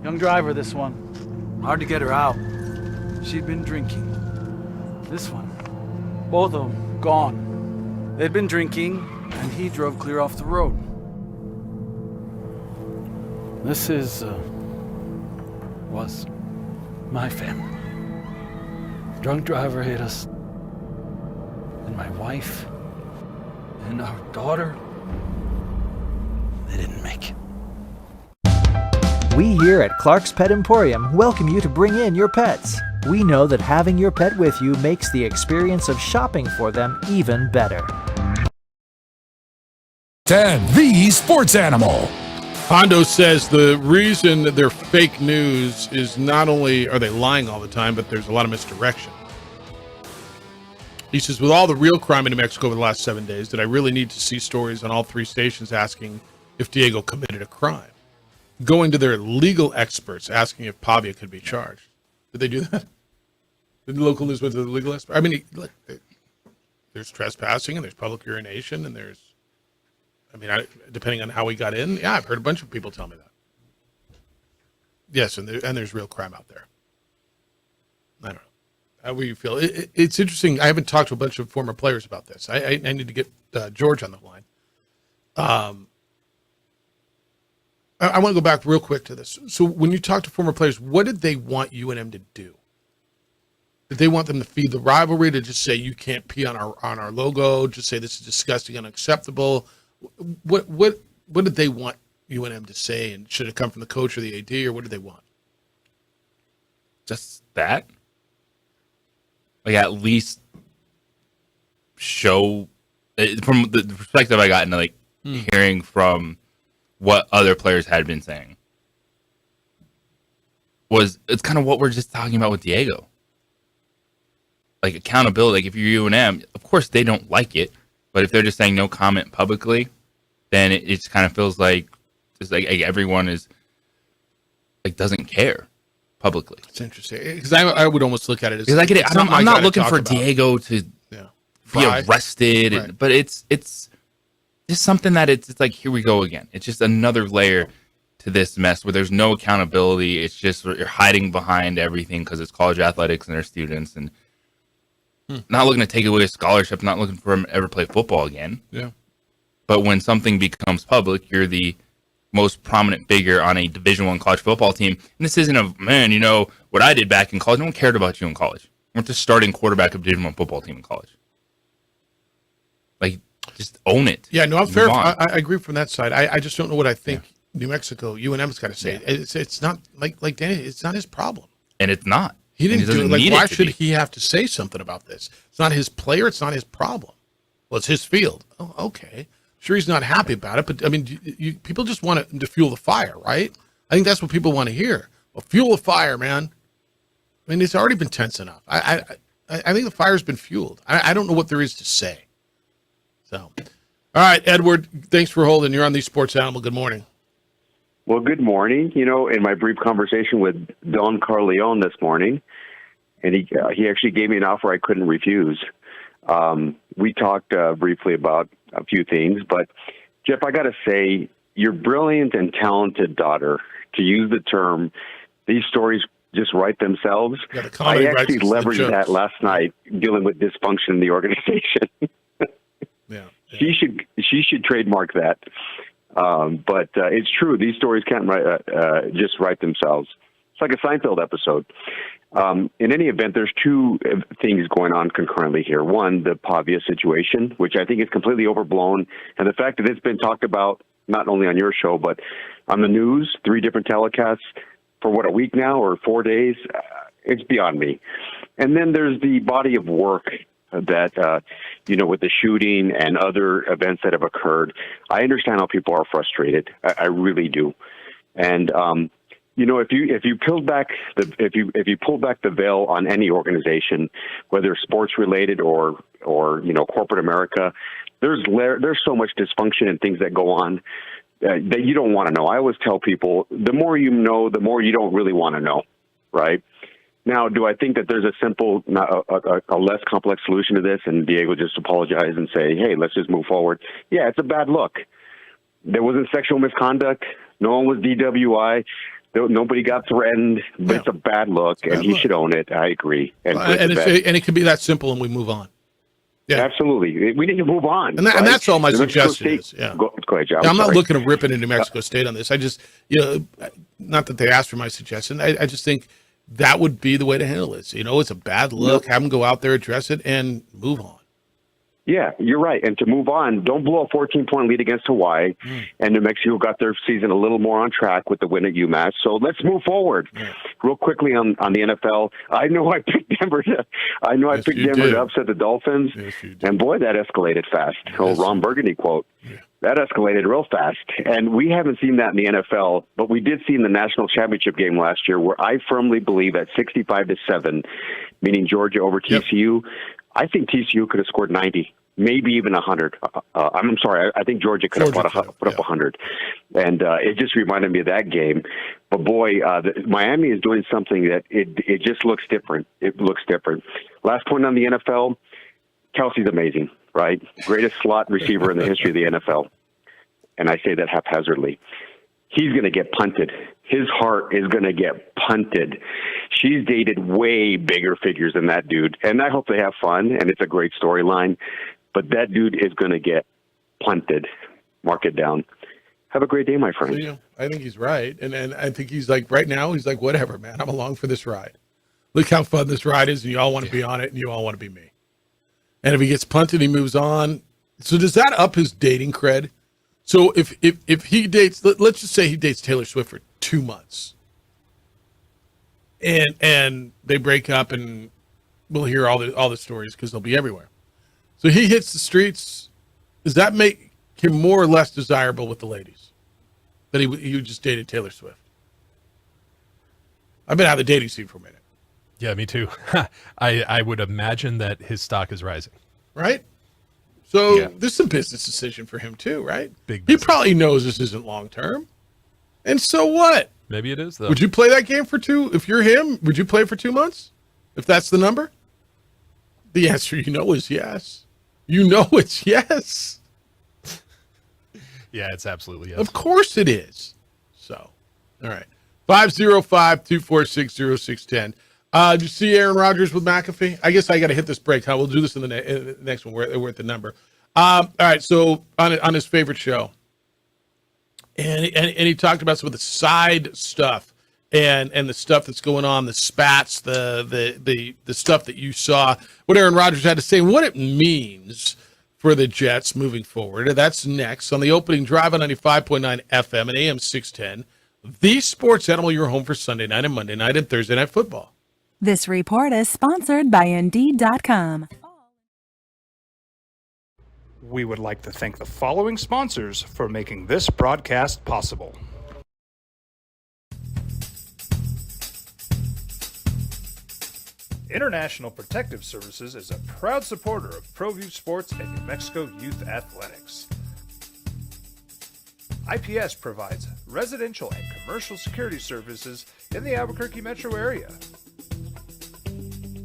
Young driver, this one. Hard to get her out. She'd been drinking. This one. Both of them gone. They'd been drinking, and he drove clear off the road. This was my family. Drunk driver hit us. And my wife and our daughter, they didn't make it. We here at Clark's Pet Emporium welcome you to bring in your pets. We know that having your pet with you makes the experience of shopping for them even better. 10, the sports animal. Hondo says the reason that they're fake news is not only are they lying all the time, but there's a lot of misdirection. He says, with all the real crime in New Mexico over the last 7 days, did I really need to see stories on all 3 stations asking if Diego committed a crime? Going to their legal experts asking if Pavia could be charged. Did they do that? Did the local news went to the legal expert? I mean, look, there's trespassing and there's public urination and there's, depending on how we got in, yeah, I've heard a bunch of people tell me that. Yes, and there's real crime out there. I don't know. How do you feel? It's interesting. I haven't talked to a bunch of former players about this. I need to get George on the line. I want to go back real quick to this. So when you talk to former players, what did they want UNM to do? Did they want them to feed the rivalry, to just say you can't pee on our logo, just say this is disgusting, unacceptable? What did they want UNM to say, and should it come from the coach or the AD, or what did they want? Just that? Like, at least show, from the perspective I got into, like, hearing from what other players had been saying, it's kind of what we're just talking about with Diego. Like, accountability. Like, if you're UNM, of course they don't like it, but if they're just saying no comment publicly, then it just kind of feels like just like everyone is like doesn't care publicly. It's interesting, because I would almost look at it as, because I get it. I'm not looking for Diego to be arrested, right. But it's just something that it's like, here we go again. It's just another layer to this mess where there's no accountability. It's just you're hiding behind everything because it's college athletics and their students, and not looking to take away a scholarship, not looking for him to ever play football again. Yeah. But when something becomes public, you're the most prominent figure on a Division I college football team. And this isn't what I did back in college. No one cared about you in college. You weren't the starting quarterback of a Division I football team in college. Like, just own it. Yeah, no, I'm fair. I agree from that side. I just don't know what I think New Mexico, UNM's got to say. Yeah. It's not, like Danny, it's not his problem. And it's not. He didn't do it. Like, why should he have to say something about this? It's not his player. It's not his problem. Well, it's his field. Oh, okay. Sure, he's not happy about it, but I mean, people just want it to fuel the fire, right? I think that's what people want to hear. Well, fuel the fire, man. I mean, it's already been tense enough. I think the fire's been fueled. I don't know what there is to say. So, all right, Edward, thanks for holding. You're on the Sports Animal. Good morning. Well, good morning. In my brief conversation with Don Carleone this morning, and he actually gave me an offer I couldn't refuse. We talked briefly about a few things, but Jeff, I got to say, your brilliant and talented daughter, to use the term, these stories just write themselves. Yeah, I actually leveraged that last night dealing with dysfunction in the organization. Yeah. She should trademark that. But it's true. These stories can't just write themselves. It's like a Seinfeld episode. In any event, there's 2 things going on concurrently here. One, the Pavia situation, which I think is completely overblown. And the fact that it's been talked about not only on your show, but on the news, 3 different telecasts for a week now or 4 days, it's beyond me. And then there's the body of work that, with the shooting and other events that have occurred. I understand how people are frustrated. I really do. And, if you pulled back if you pulled back the veil on any organization, whether sports related or corporate America, there's so much dysfunction and things that go on that you don't want to know. I always tell people, the more you know, the more you don't really want to know, right? Now, do I think that there's a simple, a less complex solution to this, and Diego just apologize and say, hey, let's just move forward? Yeah, it's a bad look. There wasn't sexual misconduct. No one was DWI. Nobody got threatened, but it's a bad look, and he should own it. I agree. And it could be that simple, and we move on. Yeah, absolutely. We need to move on, and that's all my suggestion is. Yeah, go ahead, John. I'm not looking to rip into New Mexico State on this. I just, not that they asked for my suggestion. I just think that would be the way to handle it. So, it's a bad look. Have them go out there, address it, and move on. Yeah, you're right. And to move on, don't blow a 14-point lead against Hawaii. And New Mexico got their season a little more on track with the win at UMass. So let's move forward. Real quickly on the NFL. I know I picked Denver to upset the Dolphins. And boy, that escalated fast. Ron Burgundy quote. That escalated real fast. And we haven't seen that in the NFL, but we did see in the national championship game last year, where I firmly believe at 65-7, meaning Georgia over TCU, I think TCU could have scored 90, maybe even 100. I'm sorry. I think Georgia could have put up 100. And it just reminded me of that game. But boy, Miami is doing something that it just looks different. It looks different. Last point on the NFL, Kelsey's amazing, right? Greatest slot receiver in the history of the NFL. And I say that haphazardly. He's going to get punted. His heart is going to get punted. She's dated way bigger figures than that dude. And I hope they have fun, and it's a great storyline. But that dude is going to get punted. Mark it down. Have a great day, my friend. I think he's right. And I think he's like, right now, he's like, whatever, man. I'm along for this ride. Look how fun this ride is, and you all want to be on it, and you all want to be me. And if he gets punted, he moves on. So does that up his dating cred? So if he dates, let's just say he dates Taylor Swift for 2 months, and they break up, and we'll hear all the stories because they'll be everywhere. So he hits the streets. Does that make him more or less desirable with the ladies that he just dated Taylor Swift? I've been out of the dating scene for a minute. Yeah, me too. I would imagine that his stock is rising. Right? So There's some business decision for him too, right? He probably knows this isn't long term. And so what? Maybe it is, though. Would you play that game for 2? If you're him, would you play for 2 months? If that's the number? The answer, is yes. It's yes. Yeah, it's absolutely yes. Of course it is. So, all right. 505-246-0610. Did you see Aaron Rodgers with McAfee? I guess I got to hit this break. We'll do this in the next one. We're at the number. All right. So on his favorite show, and he talked about some of the side stuff and the stuff that's going on, the spats, the stuff that you saw, what Aaron Rodgers had to say, and what it means for the Jets moving forward. That's next on the opening drive on 95.9 FM and AM 610. The Sports Animal, your home for Sunday night and Monday night and Thursday night football. This report is sponsored by Indeed.com. We would like to thank the following sponsors for making this broadcast possible. International Protective Services is a proud supporter of ProView Sports and New Mexico Youth Athletics. IPS provides residential and commercial security services in the Albuquerque metro area.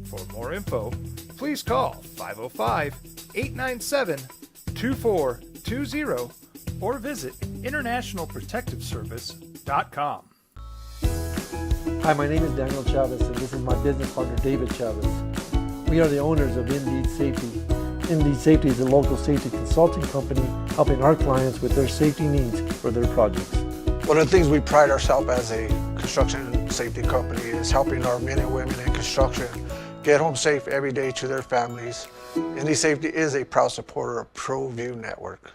For more info, please call 505-897-2420 or visit internationalprotectiveservice.com. Hi, my name is Daniel Chavez, and this is my business partner, David Chavez. We are the owners of Indeed Safety. Indeed Safety is a local safety consulting company helping our clients with their safety needs for their projects. One of the things we pride ourselves as a construction safety company is helping our men and women in construction get home safe every day to their families. Indeed Safety is a proud supporter of ProView Network.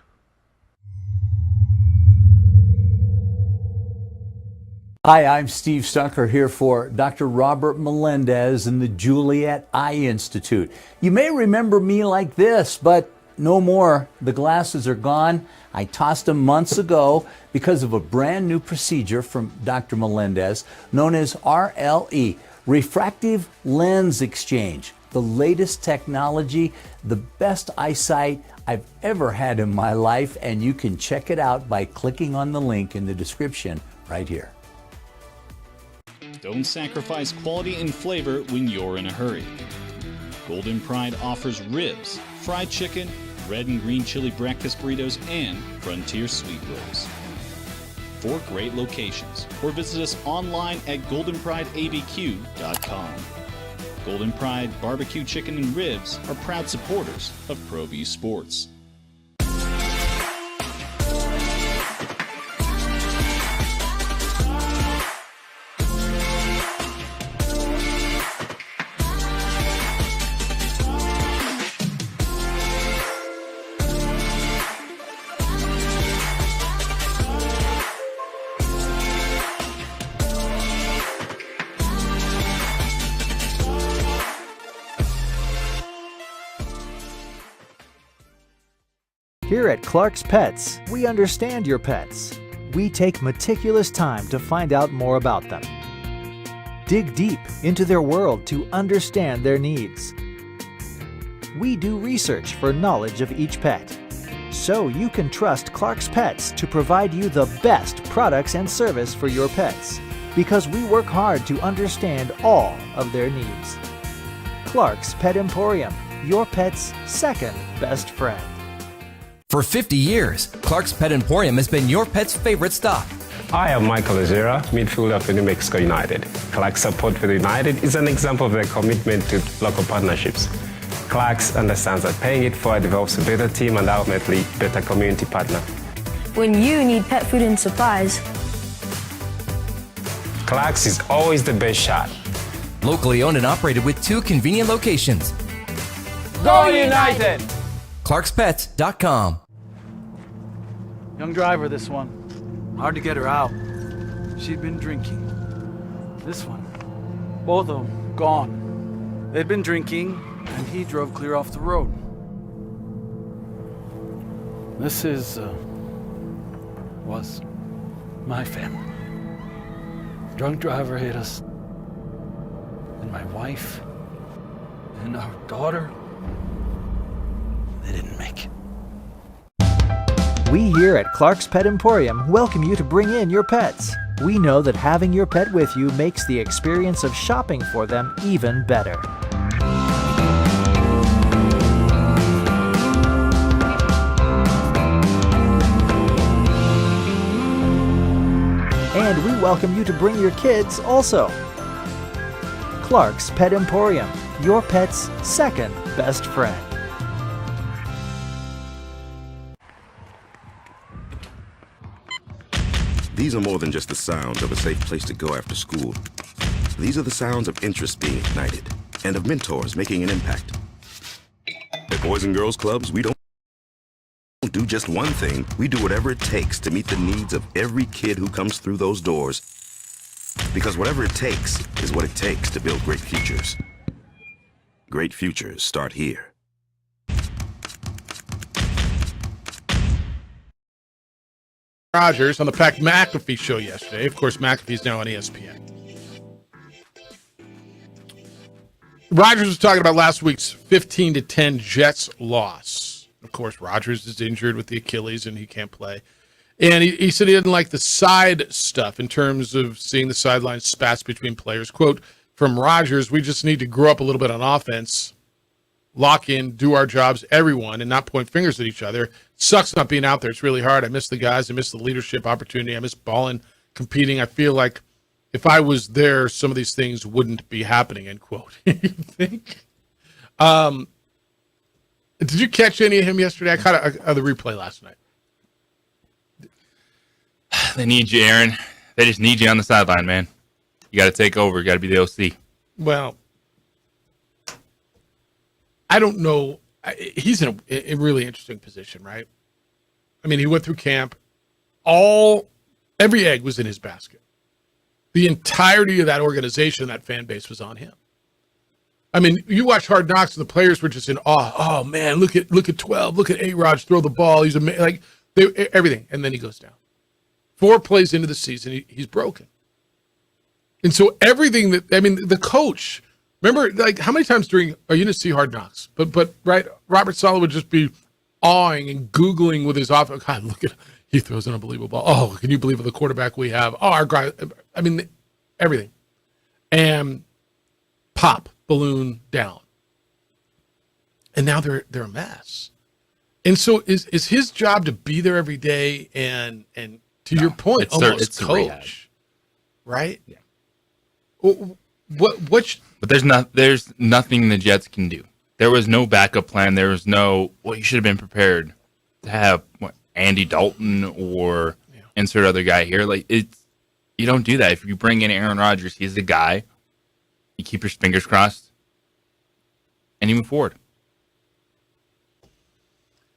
Hi, I'm Steve Stucker here for Dr. Robert Melendez and the Juliet Eye Institute. You may remember me like this, but no more. The glasses are gone. I tossed them months ago because of a brand new procedure from Dr. Melendez known as RLE, Refractive Lens Exchange. The latest technology, the best eyesight I've ever had in my life, and you can check it out by clicking on the link in the description right here. Don't sacrifice quality and flavor when you're in a hurry. Golden Pride offers ribs, fried chicken, red and green chili breakfast burritos, and Frontier sweet rolls. 4 great locations, or visit us online at goldenprideabq.com. Golden Pride Barbecue Chicken and Ribs are proud supporters of ProView Sports. Here at Clark's Pets, we understand your pets. We take meticulous time to find out more about them. Dig deep into their world to understand their needs. We do research for knowledge of each pet, so you can trust Clark's Pets to provide you the best products and service for your pets, because we work hard to understand all of their needs. Clark's Pet Emporium, your pet's second best friend. For 50 years, Clark's Pet Emporium has been your pet's favorite stop. I am Michael Azera, midfielder for New Mexico United. Clark's support for the United is an example of their commitment to local partnerships. Clark's understands that paying it forward develops a better team and ultimately better community partner. When you need pet food and supplies, Clark's is always the best shot. Locally owned and operated with 2 convenient locations. Go United! ClarksPets.com. Young driver, this one. Hard to get her out. She'd been drinking. This one. Both of them gone. They'd been drinking, and he drove clear off the road. This was my family. Drunk driver hit us. And my wife and our daughter, they didn't make it. We here at Clark's Pet Emporium welcome you to bring in your pets. We know that having your pet with you makes the experience of shopping for them even better. And we welcome you to bring your kids also. Clark's Pet Emporium, your pet's second best friend. These are more than just the sounds of a safe place to go after school. These are the sounds of interest being ignited and of mentors making an impact. At Boys and Girls Clubs, we don't do just one thing. We do whatever it takes to meet the needs of every kid who comes through those doors. Because whatever it takes is what it takes to build great futures. Great futures start here. Rogers on the Pat McAfee show yesterday. Of course, McAfee's now on ESPN. Rogers was talking about last week's 15-10 Jets loss. Of course, Rogers is injured with the Achilles and he can't play. And he said he didn't like the side stuff in terms of seeing the sideline spats between players. Quote from Rogers, we just need to grow up a little bit on offense, lock in, do our jobs, everyone, and not point fingers at each other. Sucks not being out there. It's really hard. I miss the guys. I miss the leadership opportunity. I miss balling, competing. I feel like if I was there, some of these things wouldn't be happening, end quote. You think? Did you catch any of him yesterday? I caught the replay last night. They need you, Aaron. They just need you on the sideline, man. You got to take over. You got to be the OC. Well, I don't know. He's in a really interesting position, right? I mean, he went through camp. Every egg was in his basket. The entirety of that organization, that fan base was on him. I mean, you watch Hard Knocks and the players were just in awe. Oh man, look at 12, look at A-Rod throw the ball. He's amazing. Like everything. And then he goes down. 4 plays into the season, he's broken. And so everything the coach, remember, like how many times you didn't see Hard Knocks, but right, Robert Saleh would just be awing and Googling with his offense. God, look at, he throws an unbelievable ball. Oh, can you believe the quarterback we have? Oh, our guy, everything. And pop, balloon down. And now they're a mess. And so is his job to be there every day and to your point, almost coach, right? Yeah. But there's nothing the Jets can do. There was no backup plan. There was no, you should have been prepared to have Andy Dalton or insert other guy here. Like you don't do that. If you bring in Aaron Rodgers, he's the guy. You keep your fingers crossed and you move forward.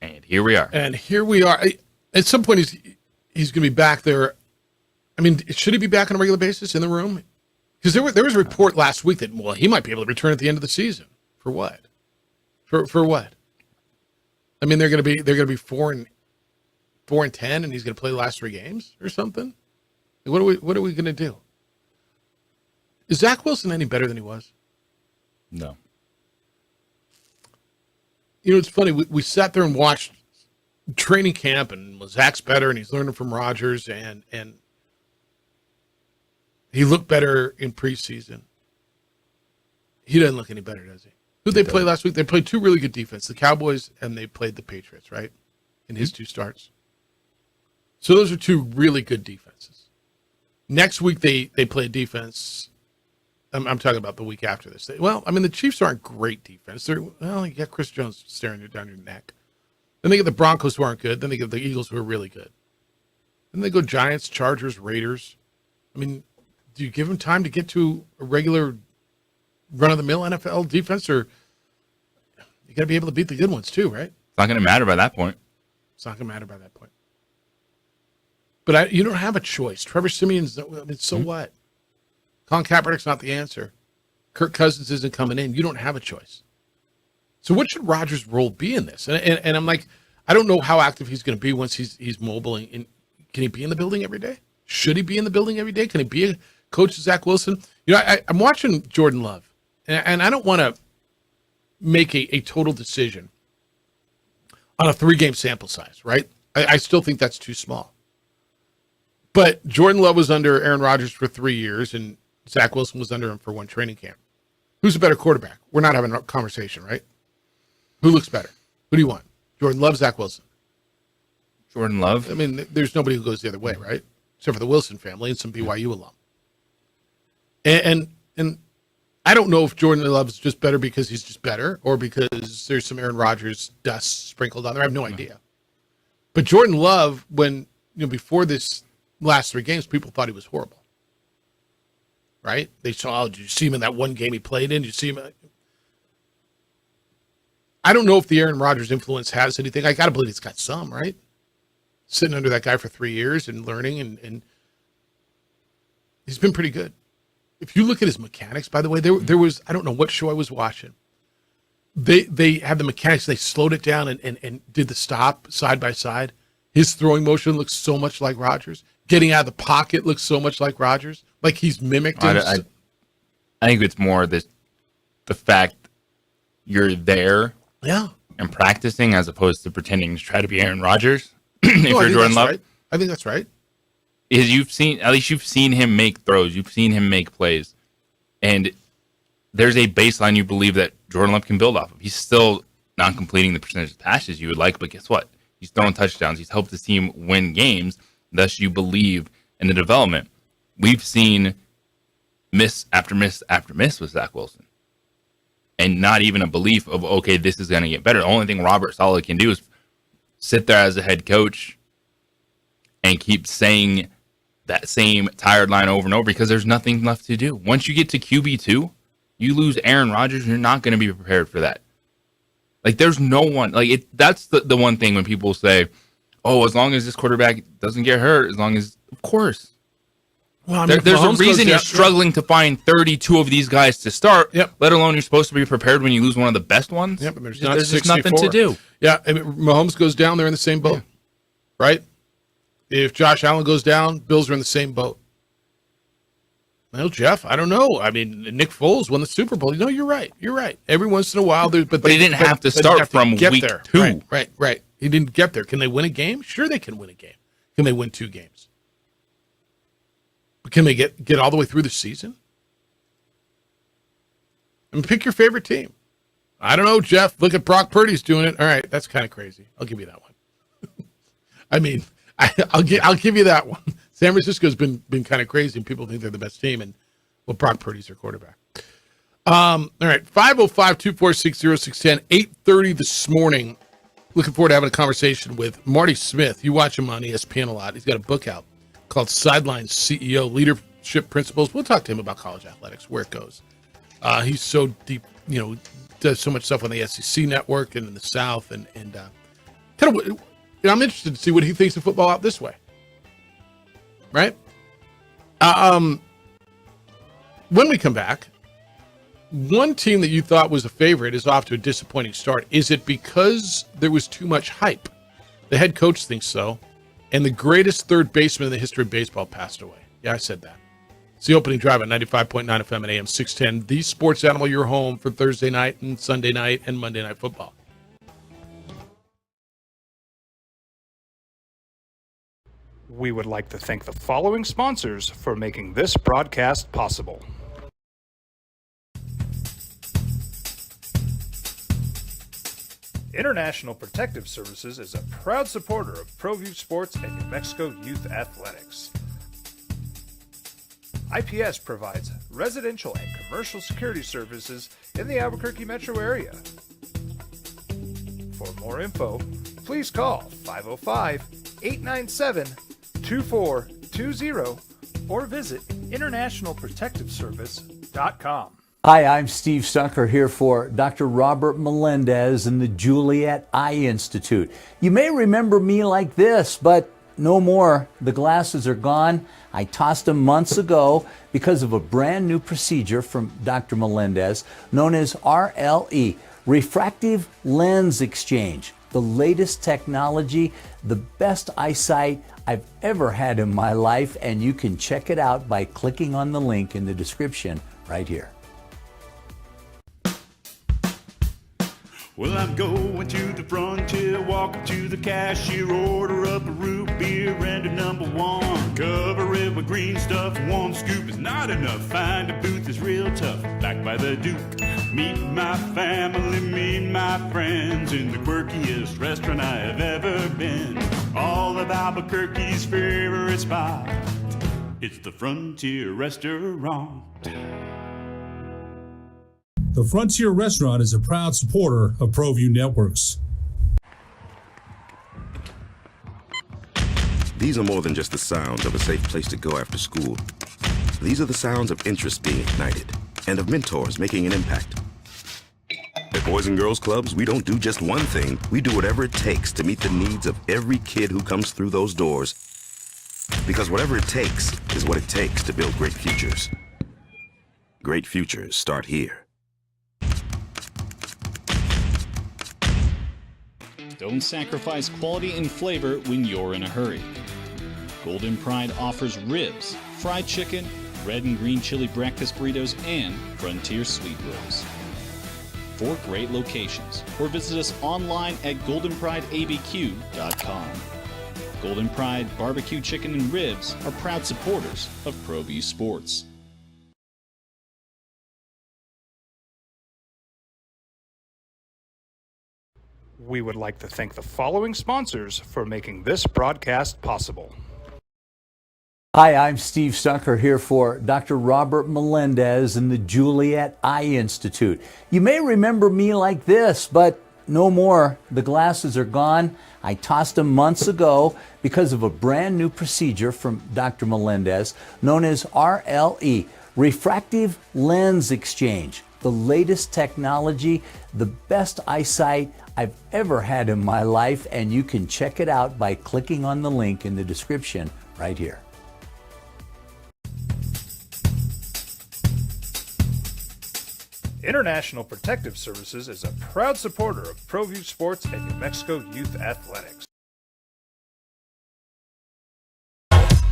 And here we are. At some point, he's going to be back there. I mean, should he be back on a regular basis in the room? Because there was a report last week that he might be able to return at the end of the season. For what? For what? I mean, they're going to be 4-10, and he's going to play the last 3 games or something. What are we going to do? Is Zach Wilson any better than he was? No. You know, it's funny. We sat there and watched training camp, and Zach's better, and he's learning from Rodgers, and he looked better in preseason. He doesn't look any better, does he? Who'd they play last week? They played 2 really good defense, the Cowboys, and they played the Patriots, right? In his 2 starts. So those are 2 really good defenses. Next week, they play a defense. I'm talking about the week after this. The Chiefs aren't great defense. You got Chris Jones staring you down your neck. Then they get the Broncos, who aren't good. Then they get the Eagles, who are really good. Then they go Giants, Chargers, Raiders. I mean, do you give them time to get to a regular run-of-the-mill NFL defense, or you got to be able to beat the good ones too, right? It's not going to matter by that point. It's not going to matter by that point. But you don't have a choice. Trevor Siemian's, so what? Colin Kaepernick's not the answer. Kirk Cousins isn't coming in. You don't have a choice. So what should Rodgers' role be in this? And I'm like, I don't know how active he's going to be once he's mobile. And can he be in the building every day? Should he be in the building every day? Can he be a coach to Zach Wilson? You know, I'm watching Jordan Love, and I don't want to make a total decision on a 3-game sample size, right? I still think that's too small. But Jordan Love was under Aaron Rodgers for 3 years, and Zach Wilson was under him for 1 training camp. Who's a better quarterback? We're not having a conversation, right? Who looks better? Who do you want? Jordan Love, Zach Wilson? Jordan Love? I mean, there's nobody who goes the other way, right? Except for the Wilson family and some BYU alum. And I don't know if Jordan Love's just better because he's just better or because there's some Aaron Rodgers dust sprinkled on there. I have no idea. But Jordan Love, before this last 3 games, people thought he was horrible. Right? They saw, did you see him in that 1 game he played in? Did you see him? I don't know if the Aaron Rodgers influence has anything. I got to believe it's got some, right? Sitting under that guy for 3 years and learning, and he's been pretty good. If you look at his mechanics, by the way, there was, I don't know what show I was watching. They had the mechanics, they slowed it down and did the stop side by side. His throwing motion looks so much like Rodgers. Getting out of the pocket looks so much like Rodgers. Like he's mimicked him. I think it's more the fact you're there and practicing as opposed to pretending to try to be Aaron Rodgers. If you're Jordan Love. Right. I think that's right. Is you've seen him make throws. You've seen him make plays. And there's a baseline you believe that Jordan Love can build off of. He's still not completing the percentage of passes you would like, but guess what? He's throwing touchdowns. He's helped the team win games. Thus, you believe in the development. We've seen miss after miss after miss with Zach Wilson. And not even a belief of, okay, this is going to get better. The only thing Robert Saleh can do is sit there as a head coach and keep saying that same tired line over and over because there's nothing left to do. Once you get to QB2, you lose Aaron Rodgers, you're not going to be prepared for that. Like, there's no one. Like, that's the one thing when people say, oh, as long as this quarterback doesn't get hurt, as long as, of course. Well, I mean, there's a Mahomes reason goes you're down- struggling to find 32 of these guys to start, let alone you're supposed to be prepared when you lose one of the best ones. Yep, but there's just nothing to do. Yeah, I mean, Mahomes goes down, they're in the same boat, right? If Josh Allen goes down, Bills are in the same boat. Well, Jeff, I don't know. I mean, Nick Foles won the Super Bowl. No, you're right. You're right. Every once in a while, but he didn't have to start from get week there. 2. Right. He didn't get there. Can they win a game? Sure, they can win a game. Can they win 2 games? But can they get all the way through the season? And pick your favorite team. I don't know, Jeff. Look at Brock Purdy's doing it. All right, that's kind of crazy. I'll give you that one. I mean, I'll give you that one. San Francisco's been kind of crazy, and people think they're the best team, and well, Brock Purdy's their quarterback. All right, 505-246-0610, 8:30 this morning. Looking forward to having a conversation with Marty Smith. You watch him on ESPN a lot. He's got a book out called Sideline CEO, Leadership Principles. We'll talk to him about college athletics, where it goes. He's so deep, does so much stuff on the SEC network and in the South, and kind of, I'm interested to see what he thinks of football out this way. Right? When we come back, one team that you thought was a favorite is off to a disappointing start. Is it because there was too much hype? The head coach thinks so. And the greatest third baseman in the history of baseball passed away. Yeah, I said that. It's the opening drive at 95.9 FM and AM 610. The Sports Animal, your home for Thursday night and Sunday night and Monday Night Football. We would like to thank the following sponsors for making this broadcast possible. International Protective Services is a proud supporter of ProView Sports and New Mexico Youth Athletics. IPS provides residential and commercial security services in the Albuquerque metro area. For more info, please call 505-897-2420 or visit internationalprotectiveservice.com. Hi, I'm Steve Stucker here for Dr. Robert Melendez and the Juliet Eye Institute. You may remember me like this, but no more. The glasses are gone. I tossed them months ago because of a brand new procedure from Dr. Melendez known as RLE, Refractive Lens Exchange. The latest technology, the best eyesight I've ever had in my life, and you can check it out by clicking on the link in the description right here. Well, I'm going to the frontier, walk up to the cashier, order up a root beer and a number 1. Cover it with green stuff, 1 scoop is not enough. Find a booth is real tough, back by the Duke. Meet my family, meet my friends in the quirkiest restaurant I have ever been. All of Albuquerque's favorite spot, it's the Frontier Restaurant. The Frontier Restaurant is a proud supporter of ProView Networks. These are more than just the sounds of a safe place to go after school. These are the sounds of interest being ignited and of mentors making an impact. At Boys and Girls Clubs, we don't do just one thing. We do whatever it takes to meet the needs of every kid who comes through those doors. Because whatever it takes is what it takes to build great futures. Great futures start here. Don't sacrifice quality and flavor when you're in a hurry. Golden Pride offers ribs, fried chicken, red and green chili breakfast burritos, and Frontier sweet rolls. 4 great locations, or visit us online at goldenprideabq.com. Golden Pride Barbecue Chicken and Ribs are proud supporters of ProView Sports. We would like to thank the following sponsors for making this broadcast possible. Hi, I'm Steve Stucker here for Dr. Robert Melendez and the Juliet Eye Institute. You may remember me like this, but no more. The glasses are gone. I tossed them months ago because of a brand new procedure from Dr. Melendez known as RLE, Refractive Lens Exchange. The latest technology, the best eyesight I've ever had in my life, and you can check it out by clicking on the link in the description right here. International Protective Services is a proud supporter of ProView Sports and New Mexico Youth Athletics.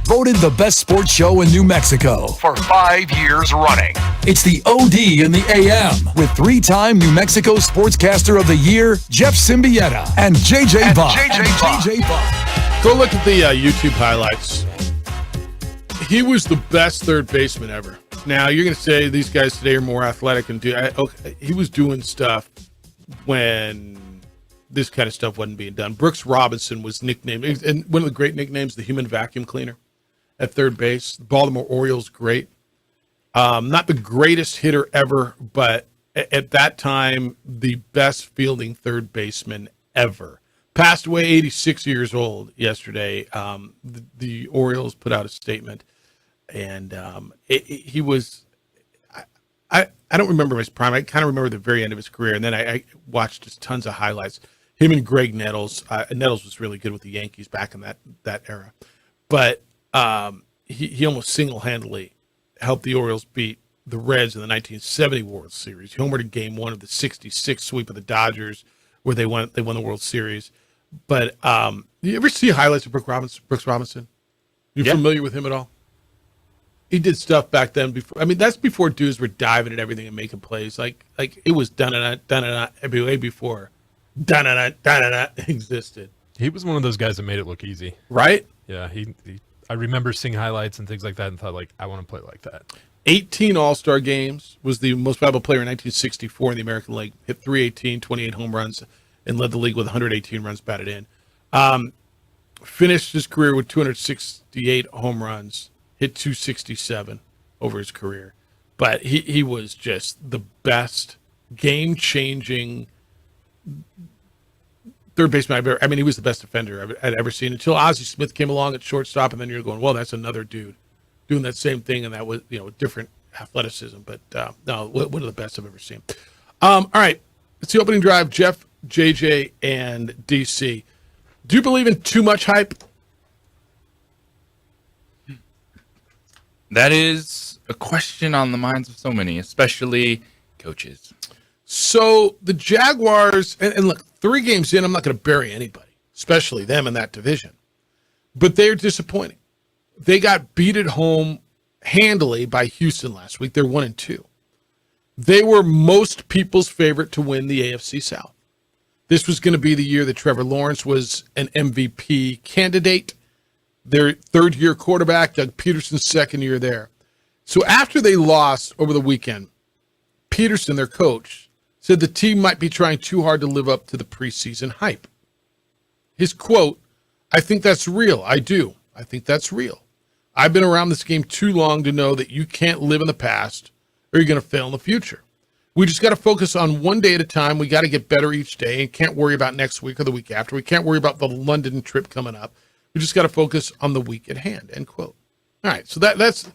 Voted the best sports show in New Mexico for 5 years running. It's the OD in the AM with 3-time New Mexico Sportscaster of the Year, Jeff Symbieta and JJ Buck. Go look at the YouTube highlights. He was the best third baseman ever. Now, you're going to say these guys today are more athletic and he was doing stuff when this kind of stuff wasn't being done. Brooks Robinson was nicknamed, and one of the great nicknames, the human vacuum cleaner at third base. The Baltimore Orioles, great. Not the greatest hitter ever, but at that time, the best fielding third baseman ever. Passed away 86 years old yesterday. The Orioles put out a statement, and he was, I don't remember his prime. I kind of remember the very end of his career, and then I watched just tons of highlights. Him and Greg Nettles. Nettles was really good with the Yankees back in that era. But he almost single-handedly helped the Orioles beat the Reds in the 1970 World Series. He homered in Game 1 of the 66 sweep of the Dodgers, where they won the World Series. But you ever see highlights of Brooks Robinson? You familiar with him at all? He did stuff back then before. I mean, that's before dudes were diving at everything and making plays. Like it was done way before done existed. He was one of those guys that made it look easy, right? Yeah, I remember seeing highlights and things like that and thought, like, I want to play like that. 18 All-Star games, was the most valuable player in 1964 in the American League. Hit 318, 28 home runs, and led the league with 118 runs batted in. Finished his career with 268 home runs, hit 267 over his career. But he was just the best game-changing third baseman I've ever. I mean, he was the best defender I'd ever seen until Ozzie Smith came along at shortstop, and then you're going, well, that's another dude doing that same thing, and that was different athleticism. But no, one of the best I've ever seen. All right, it's the opening drive. Jeff, JJ, and DC. Do you believe in too much hype? That is a question on the minds of so many, especially coaches. So the Jaguars, and look, 3 games in, I'm not going to bury anybody, especially them in that division. But they're disappointing. They got beat at home handily by Houston last week. They're 1-2. They were most people's favorite to win the AFC South. This was going to be the year that Trevor Lawrence was an MVP candidate. Their third-year quarterback, Doug Peterson's second year there. So after they lost over the weekend, Peterson, their coach, said the team might be trying too hard to live up to the preseason hype. His quote, "I think that's real. I do. I think that's real. I've been around this game too long to know that you can't live in the past or you're going to fail in the future. We just got to focus on one day at a time. We got to get better each day and can't worry about next week or the week after. We can't worry about the London trip coming up. We just got to focus on the week at hand," end quote. All right, so that's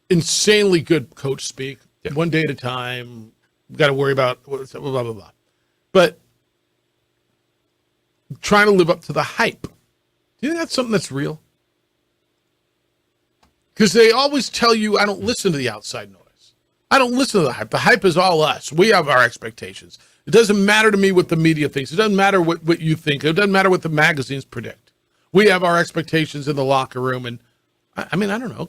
insanely good coach speak. Yeah. One day at a time. We got to worry about blah, blah, blah, blah. But trying to live up to the hype. Do you think that's something that's real? Because they always tell you, I don't listen to the outside noise. I don't listen to the hype. The hype is all us. We have our expectations. It doesn't matter to me what the media thinks. It doesn't matter what you think. It doesn't matter what the magazines predict. We have our expectations in the locker room. And I mean, I don't know.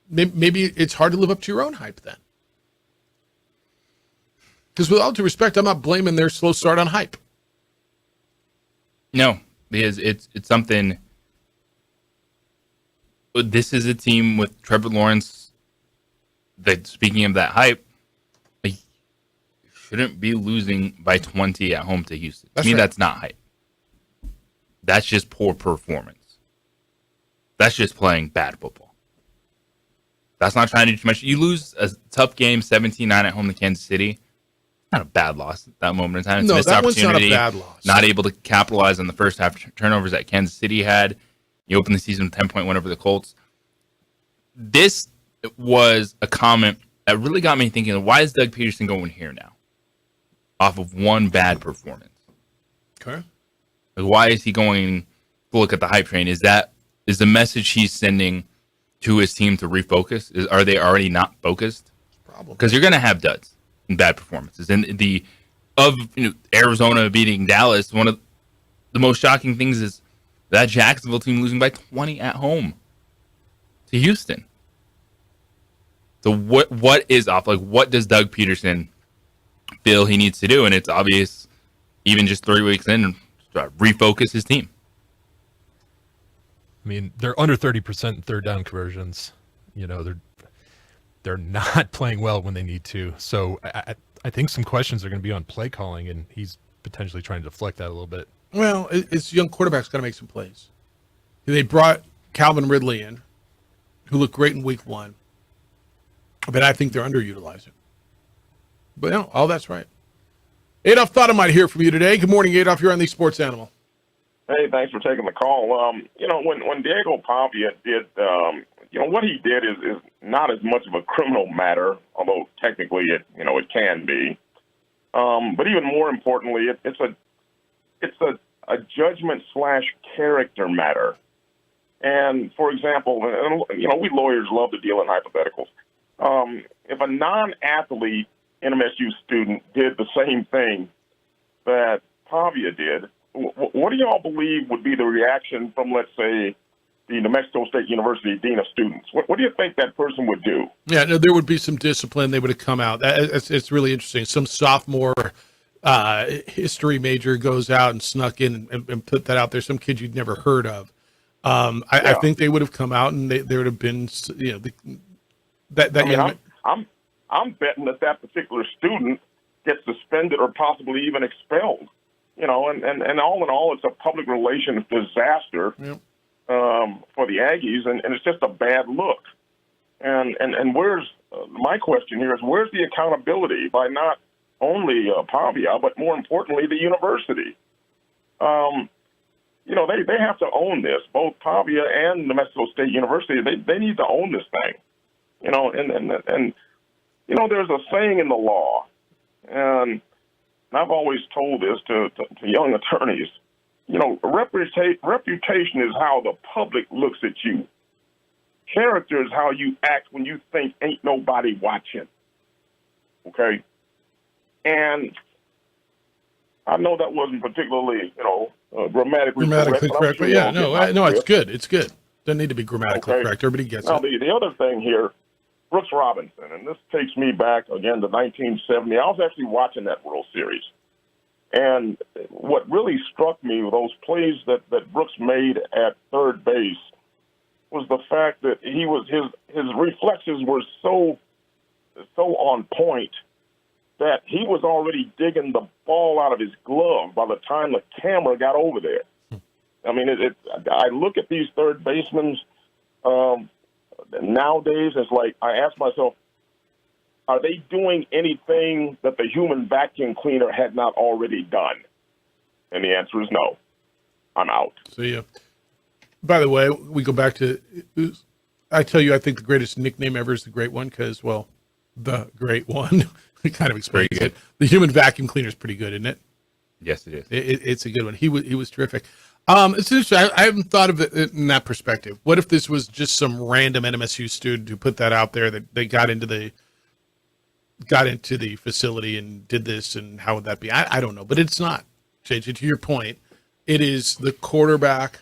Maybe it's hard to live up to your own hype then. Because with all due respect, I'm not blaming their slow start on hype. No, because it's something. This is a team with Trevor Lawrence that, speaking of that hype, shouldn't be losing by 20 at home to Houston. To me, that's not hype. That's just poor performance. That's just playing bad football. That's not trying to do too much. You lose a tough game, 17-9 at home to Kansas City. Not a bad loss at that moment in time. It's a missed opportunity. One's not a bad loss. Not able to capitalize on the first half turnovers that Kansas City had. You open the season with 10-point win over the Colts. This was a comment that really got me thinking, why is Doug Peterson going here now? Off of one bad performance. Okay. Like, why is he going to look at the hype train? Is the message he's sending to his team to refocus? Are they already not focused? Probably. Because you're going to have duds. bad performances. And Arizona beating Dallas, one of the most shocking things is that Jacksonville team losing by 20 at home to Houston. So what is off? Like, what does Doug Peterson feel he needs to do? And it's obvious, even just 3 weeks in, refocus his team. I mean, they're under 30% in third down conversions. They're not playing well when they need to. So I think some questions are going to be on play calling, and he's potentially trying to deflect that a little bit. Well, it's young quarterbacks got to make some plays. They brought Calvin Ridley in, who looked great in week 1. But I think they're underutilizing. But all that's right. Adolph, thought I might hear from you today. Good morning, Adolph. You're on the Sports Animal. Hey, thanks for taking the call. When Diego Pavia did, what he did is not as much of a criminal matter, although technically it can be. But even more importantly, it's a judgment / character matter. And for example, we lawyers love to deal in hypotheticals. If a non-athlete NMSU student did the same thing that Pavia did, what do y'all believe would be the reaction from, let's say, the New Mexico State University Dean of Students? What do you think that person would do? Yeah, no, there would be some discipline. They would have come out. It's really interesting. Some sophomore history major goes out and snuck in and put that out there. Some kid you'd never heard of. I think they would have come out and there would have been, I'm betting that particular student gets suspended or possibly even expelled. And all in all, it's a public relations disaster for the Aggies, and it's just a bad look. And where's my question here is, where's the accountability by not only Pavia, but more importantly, the university? They have to own this. Both Pavia and New Mexico State University, they need to own this thing. There's a saying in the law, and I've always told this to young attorneys. Reputation is how the public looks at you. Character is how you act when you think ain't nobody watching. Okay? And I know that wasn't particularly, grammatically correct. But yeah, no, it's good. It's good. Doesn't need to be grammatically correct. Everybody gets now, it. The other thing here, Brooks Robinson, and this takes me back again to 1970. I was actually watching that World Series. And what really struck me with those plays that Brooks made at third base was the fact that his reflexes were so on point that he was already digging the ball out of his glove by the time the camera got over there. I mean, I look at these third basemen nowadays, it's like I ask myself, are they doing anything that the human vacuum cleaner had not already done? And the answer is no. I'm out. See ya. By the way, we go back to, I tell you, I think the greatest nickname ever is the Great One because, well, the Great One. It kind of explains it. The human vacuum cleaner is pretty good, isn't it? Yes, it is. It's a good one. He was terrific. It's interesting. I haven't thought of it in that perspective. What if this was just some random NMSU student who put that out there that they got into the facility and did this, and how would that be? I don't know, but it's not. JJ, to your point, it is the quarterback,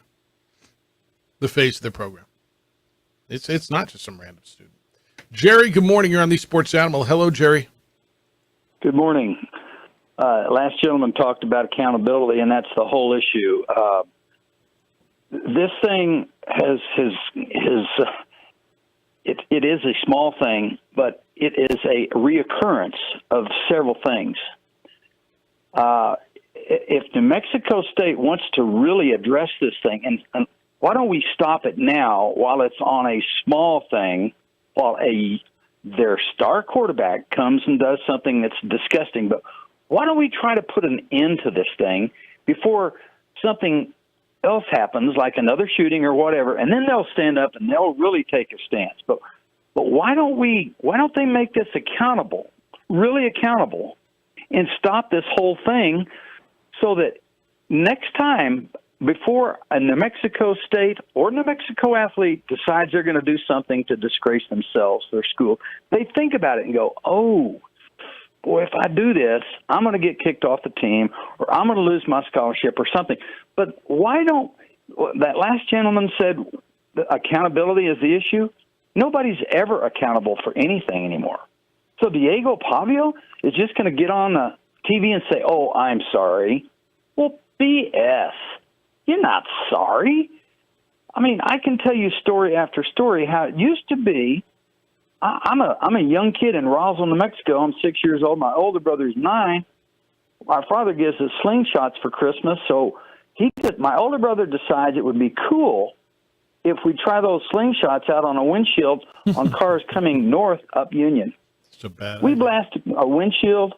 the face of the program. It's not just some random student. Jerry, good morning. You're on the Sports Animal. Hello, Jerry. Good morning. Last gentleman talked about accountability, and that's the whole issue. This thing has it is a small thing, but it is a reoccurrence of several things. If New Mexico State wants to really address this thing, and why don't we stop it now while it's on a small thing, while their star quarterback comes and does something that's disgusting, but why don't we try to put an end to this thing before something else happens, like another shooting or whatever, and then they'll stand up and they'll really take a stance. But why don't they make this accountable, really accountable, and stop this whole thing so that next time, before a New Mexico State or New Mexico athlete decides they're going to do something to disgrace themselves, their school, they think about it and go, oh, boy, if I do this, I'm going to get kicked off the team or I'm going to lose my scholarship or something. But why don't that last gentleman said that accountability is the issue? Nobody's ever accountable for anything anymore. So Diego Pavio is just going to get on the TV and say, oh, I'm sorry. Well, BS. You're not sorry. I mean, I can tell you story after story how it used to be. I'm a young kid in Roswell, New Mexico. I'm 6 years old. My older brother's 9. My father gives us slingshots for Christmas, so my older brother decides it would be cool if we try those slingshots out on a windshield on cars coming north up Union. So bad. We blast a windshield.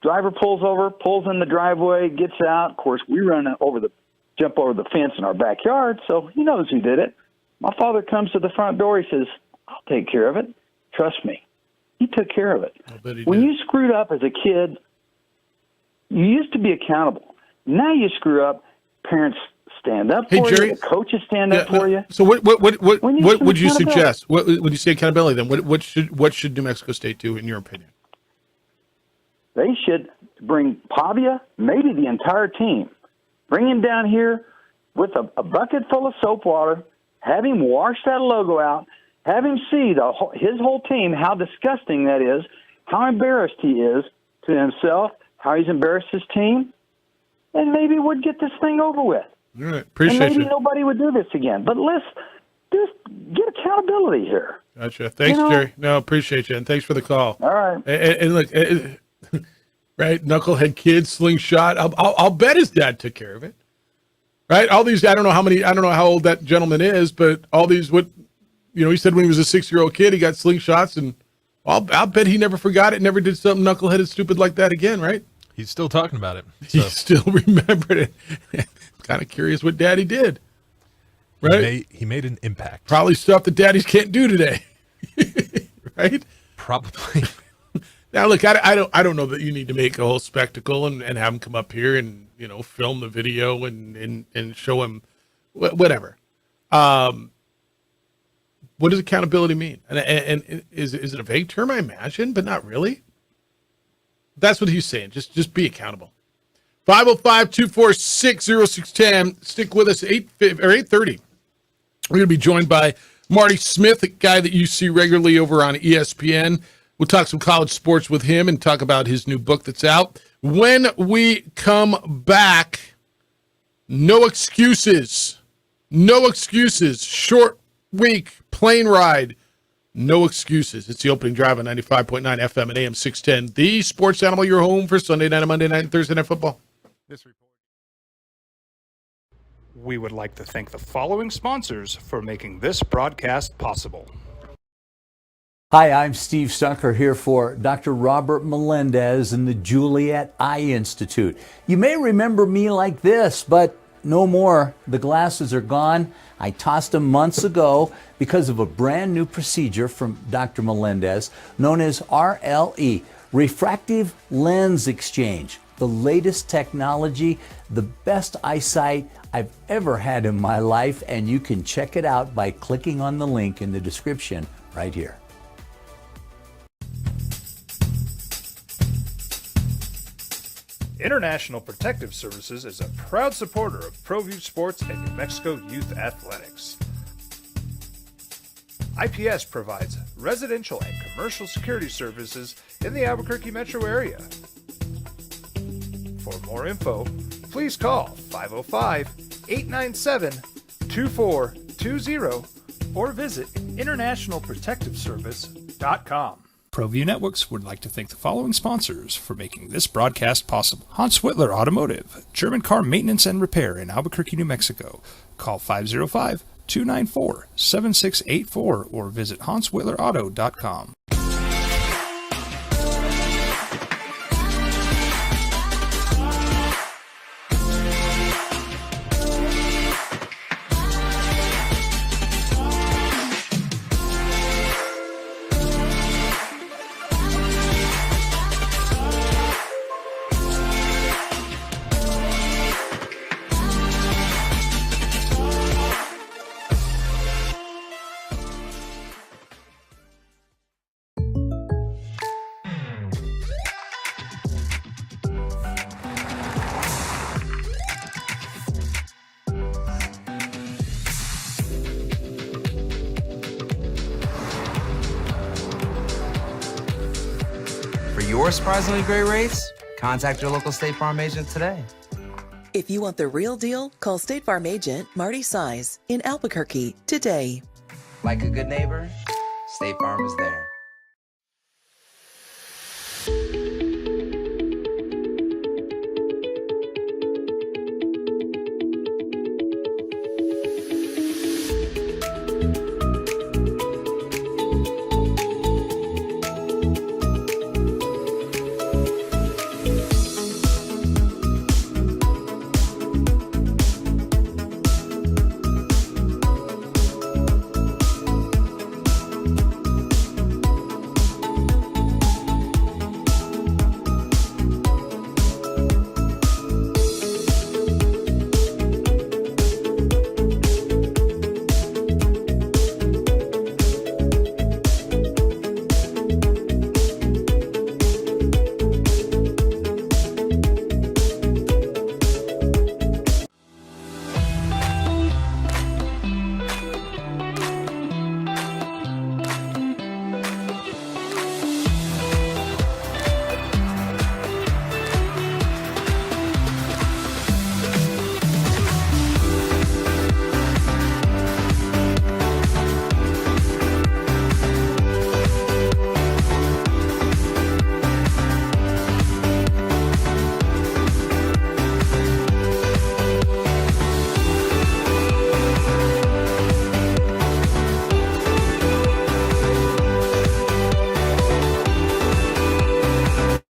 Driver pulls over, pulls in the driveway, gets out. Of course, we jump over the fence in our backyard, so he knows who did it. My father comes to the front door. He says, I'll take care of it. Trust me. He took care of it. When you screwed up as a kid, you used to be accountable. Now you screw up, parents stand up for Jerry, you, the coaches stand up for you. So what would you accountability. suggest? What would you say accountability then? What should New Mexico State do in your opinion? They should bring Pavia, maybe the entire team, bring him down here with a bucket full of soap water, have him wash that logo out, have him see his whole team, how disgusting that is, how embarrassed he is to himself, how he's embarrassed his team, and maybe we'd get this thing over with. All right, appreciate and maybe you. nobody would do this again. But let's just get accountability here. Gotcha. Thanks, Jerry. No, appreciate you, and thanks for the call. All right. And look, right, knucklehead kid, slingshot. I'll bet his dad took care of it. Right, all these. I don't know how old that gentleman is, but all these. He said when he was a 6-year-old kid, he got slingshots, and I'll bet he never forgot it, never did something knuckleheaded stupid like that again. Right? He's still talking about it. He still remembered it. Kind of curious what Daddy did. Right? He made an impact. Probably stuff that daddies can't do today. Right? Probably. Now, look, I don't know that you need to make a whole spectacle and have him come up here and film the video and show him whatever. What does accountability mean? And is it a vague term? I imagine, but not really. That's what he's saying. Just be accountable. 505-246-0610. Stick with us 8:30. We're going to be joined by Marty Smith, a guy that you see regularly over on ESPN. We'll talk some college sports with him and talk about his new book that's out. When we come back, no excuses. No excuses. Short week, plane ride. No excuses. It's the opening drive on 95.9 FM and AM 610. The Sports Animal, your home for Sunday night and Monday night and Thursday night football. This report. We would like to thank the following sponsors for making this broadcast possible. Hi, I'm Steve Stucker here for Dr. Robert Melendez and the Juliet Eye Institute. You may remember me like this, but no more. The glasses are gone. I tossed them months ago because of a brand new procedure from Dr. Melendez known as RLE, Refractive Lens Exchange. The latest technology, the best eyesight I've ever had in my life, and you can check it out by clicking on the link in the description right here. International Protective Services is a proud supporter of ProView Sports and New Mexico Youth Athletics. IPS provides residential and commercial security services in the Albuquerque metro area. For more info, please call 505-897-2420 or visit internationalprotectiveservice.com. ProView Networks would like to thank the following sponsors for making this broadcast possible. Hans Whitler Automotive, German car maintenance and repair in Albuquerque, New Mexico. Call 505-294-7684 or visit hanswhitlerauto.com. your surprisingly great rates, contact your local State Farm agent today. If you want the real deal, call State Farm agent Marty Size in Albuquerque today. Like a good neighbor, State Farm is there.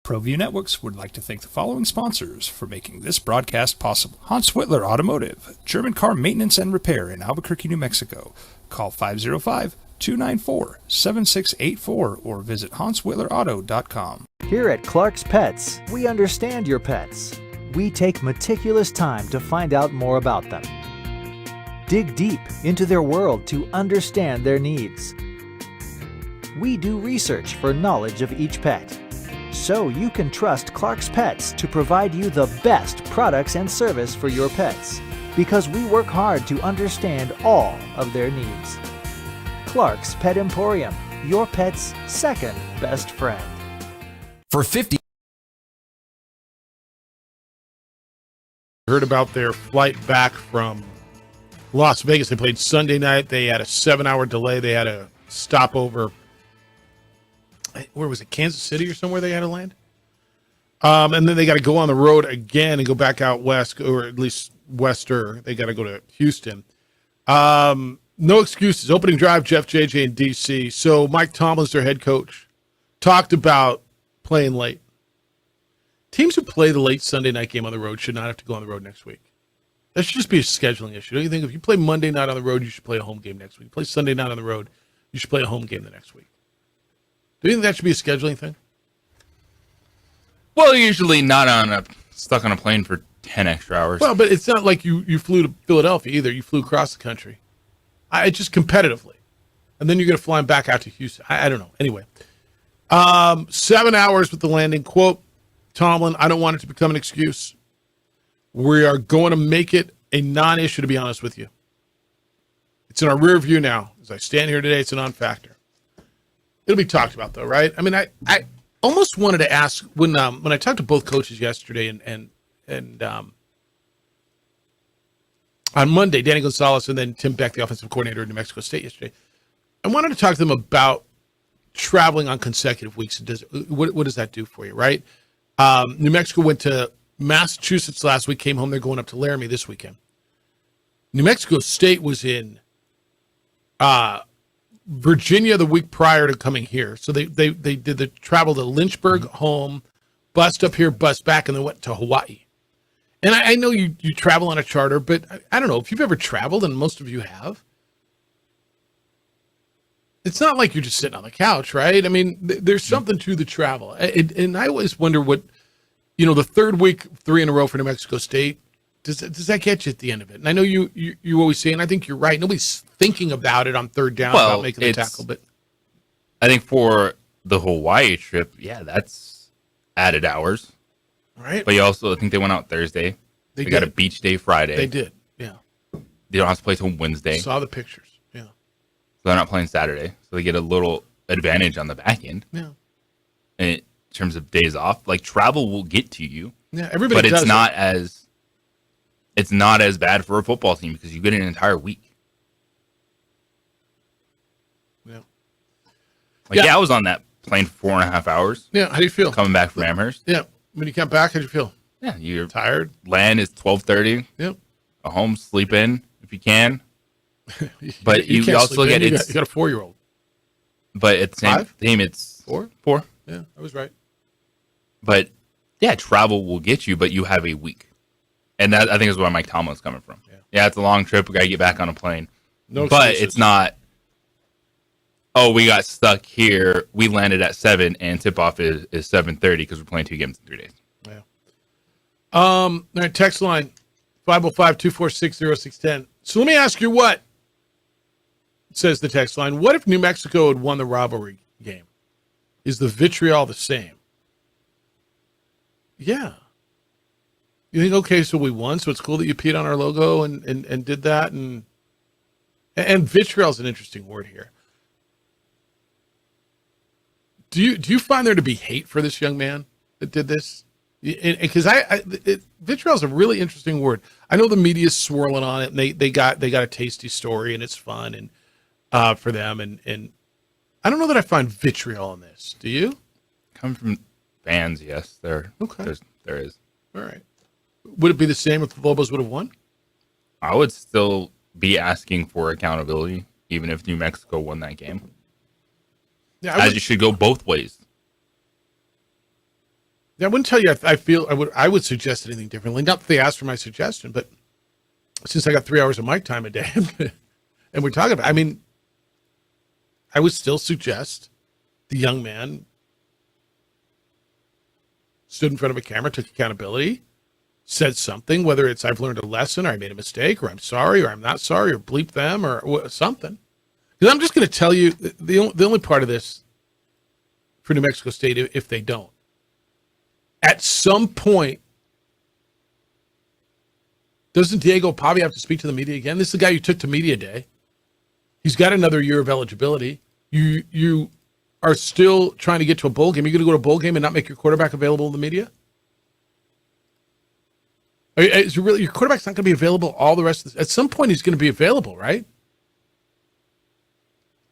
ProView Networks would like to thank the following sponsors for making this broadcast possible. Hans Whitler Automotive, German car maintenance and repair in Albuquerque, New Mexico. Call 505-294-7684 or visit HansWhitlerAuto.com. Here at Clark's Pets, we understand your pets. We take meticulous time to find out more about them. Dig deep into their world to understand their needs. We do research for knowledge of each pet, so you can trust Clark's Pets to provide you the best products and service for your pets, because we work hard to understand all of their needs. Clark's Pet Emporium, your pet's second best friend. For 50. Heard about their flight back from Las Vegas. They played Sunday night. They had a 7-hour delay. They had a stopover. Where was it? Kansas City or somewhere they had to land? And then they got to go on the road again and go back out west, or at least wester. They got to go to Houston. No excuses. Opening drive, Jeff, JJ, and DC. So Mike Tomlin's their head coach. Talked about playing late. Teams who play the late Sunday night game on the road should not have to go on the road next week. That should just be a scheduling issue. Don't you think if you play Monday night on the road, you should play a home game next week? You play Sunday night on the road, you should play a home game the next week. Do you think that should be a scheduling thing? Well, usually not stuck on a plane for 10 extra hours. Well, but it's not like you flew to Philadelphia either. You flew across the country. It's just competitively. And then you're going to fly back out to Houston. I don't know. Anyway, 7 hours with the landing. Quote, Tomlin, I don't want it to become an excuse. We are going to make it a non-issue, to be honest with you. It's in our rear view now. As I stand here today, it's a non-factor. It'll be talked about, though, right? I mean, I almost wanted to ask, when I talked to both coaches yesterday and on Monday, Danny Gonzalez and then Tim Beck, the offensive coordinator of New Mexico State yesterday, I wanted to talk to them about traveling on consecutive weeks. What does that do for you, right? New Mexico went to Massachusetts last week, came home. They're going up to Laramie this weekend. New Mexico State was in Virginia the week prior to coming here. So they did the travel to Lynchburg, home, bust up here, bust back, and then went to Hawaii. And I know you travel on a charter, but I don't know if you've ever traveled, and most of you have. It's not like you're just sitting on the couch, right? I mean, there's something to the travel. And I always wonder what, the third week, 3 in a row for New Mexico State, does that get you at the end of it? And I know you always say, and I think you're right, nobody's thinking about it on third down about making the tackle. But I think for the Hawaii trip, yeah, that's added hours. Right. But you also, I think they went out Thursday. They got a beach day Friday. They did, yeah. They don't have to play till Wednesday. Saw the pictures, yeah. So they're not playing Saturday. So they get a little advantage on the back end. Yeah. And terms of days off. Like travel will get to you. Yeah, everybody but does it's not as bad for a football team because you get an entire week. Yeah. Like, I was on that plane for 4.5 hours. Yeah, how do you feel? Coming back from Amherst. Yeah. When you come back, how do you feel? Yeah, you're tired. Land is 12:30. Yep. Go home, sleep in if you can. But you can't also sleep get in. it's You got a 4-year-old. But at the same time, it's 4. Yeah, I was right. But yeah, travel will get you, but you have a week, and that I think is where Mike Tomlin's coming from. Yeah, it's a long trip. We got to get back on a plane. No but excuses. it's not. Oh, we got stuck here. We landed at 7, and tip off is 7:30 because we're playing 2 games in 3 days. Yeah. All right, text line 505-246-0610. So let me ask you what, says the text line. What if New Mexico had won the rivalry game? Is the vitriol the same? Yeah. You think, okay, so we won, so it's cool that you peed on our logo and did that, and vitriol is an interesting word here. Do you find there to be hate for this young man that did this? Because vitriol is a really interesting word. I know the media's swirling on it, and they got a tasty story, and it's fun and for them, and I don't know that I find vitriol in this. Do you? Come from fans, yes. There is. All right. Would it be the same if the Lobos would have won? I would still be asking for accountability, even if New Mexico won that game. Yeah, as you should go both ways. Yeah, I wouldn't tell you. I would suggest anything differently. Not that they asked for my suggestion, but since I got 3 hours of mic time a day, and we're talking about, I mean, I would still suggest the young man stood in front of a camera, took accountability, said something, whether it's I've learned a lesson, or I made a mistake, or I'm sorry, or I'm not sorry, or bleep them, or something. Because I'm just going to tell you the only part of this for New Mexico State, if they don't, at some point, doesn't Diego Pavia have to speak to the media again? This is the guy you took to media day. He's got another year of eligibility. You are still trying to get to a bowl game. You're going to go to a bowl game and not make your quarterback available to the media? Is really your quarterback's not going to be available all the rest of this? At some point, he's going to be available, right?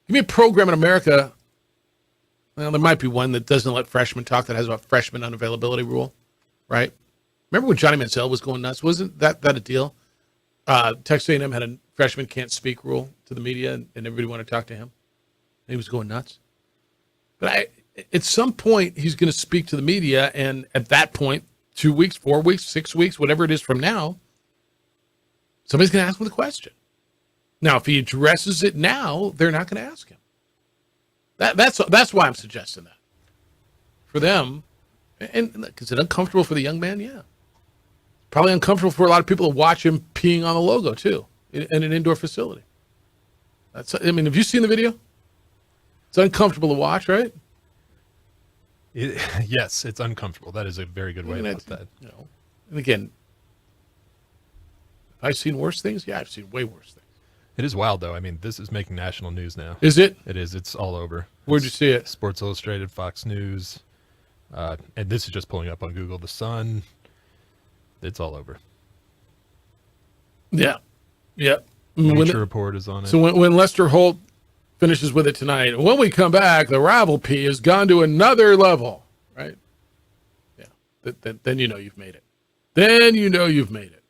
Give me a program in America. Well, there might be one that doesn't let freshmen talk, that has a freshman unavailability rule, right? Remember when Johnny Manziel was going nuts? Wasn't that a deal? Texas A&M had a freshman can't speak rule to the media, and everybody wanted to talk to him. And he was going nuts. But at some point, he's going to speak to the media, and at that point, 2 weeks, 4 weeks, 6 weeks, whatever it is from now, somebody's going to ask him the question. Now, if he addresses it now, they're not going to ask him. That's why I'm suggesting that. For them, and is it uncomfortable for the young man? Yeah. Probably uncomfortable for a lot of people to watch him peeing on the logo, too, in an indoor facility. Have you seen the video? It's uncomfortable to watch, right? Yes, it's uncomfortable. That is a very good way to put that. And again, have I seen worse things? Yeah, I've seen way worse things. It is wild, though. I mean, this is making national news now. Is it? It is. It's all over. Where'd you see it? Sports Illustrated, Fox News, and this is just pulling up on Google. The Sun. It's all over. Yeah. Yeah. Nature Report is on it. So when Lester Holt finishes with it tonight, when we come back, the rival P has gone to another level, right? Yeah. Then you know you've made it. Then you know you've made it.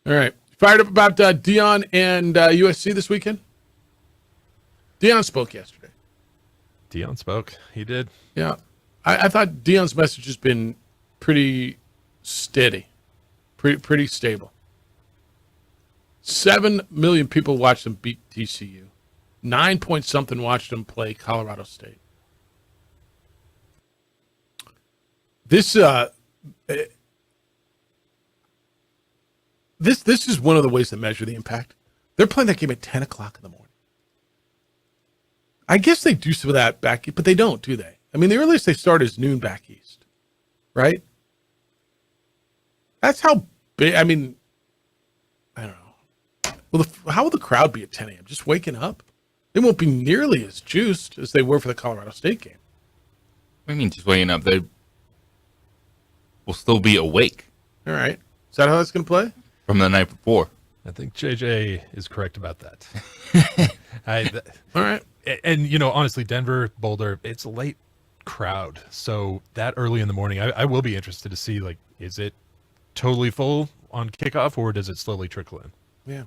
All right. Fired up about Deion and USC this weekend? Deion spoke yesterday. Deion spoke. He did. Yeah. I thought Deion's message has been pretty steady, pretty stable. 7 million people watched them beat TCU. 9 point something watched them play Colorado State. This is one of the ways to measure the impact. They're playing that game at 10 o'clock in the morning. I guess they do some of that back, but they don't, do they? I mean, the earliest they start is noon back east, right? That's how big. I mean, I don't know. Well, how will the crowd be at 10 a.m.? Just waking up? They won't be nearly as juiced as they were for the Colorado State game. I mean, just waking up. They will still be awake. All right. Is that how that's going to play? From the night before. I think JJ is correct about that. All right. And, honestly, Denver, Boulder, it's a late crowd. So that early in the morning, I will be interested to see, is it totally full on kickoff or does it slowly trickle in? Yeah.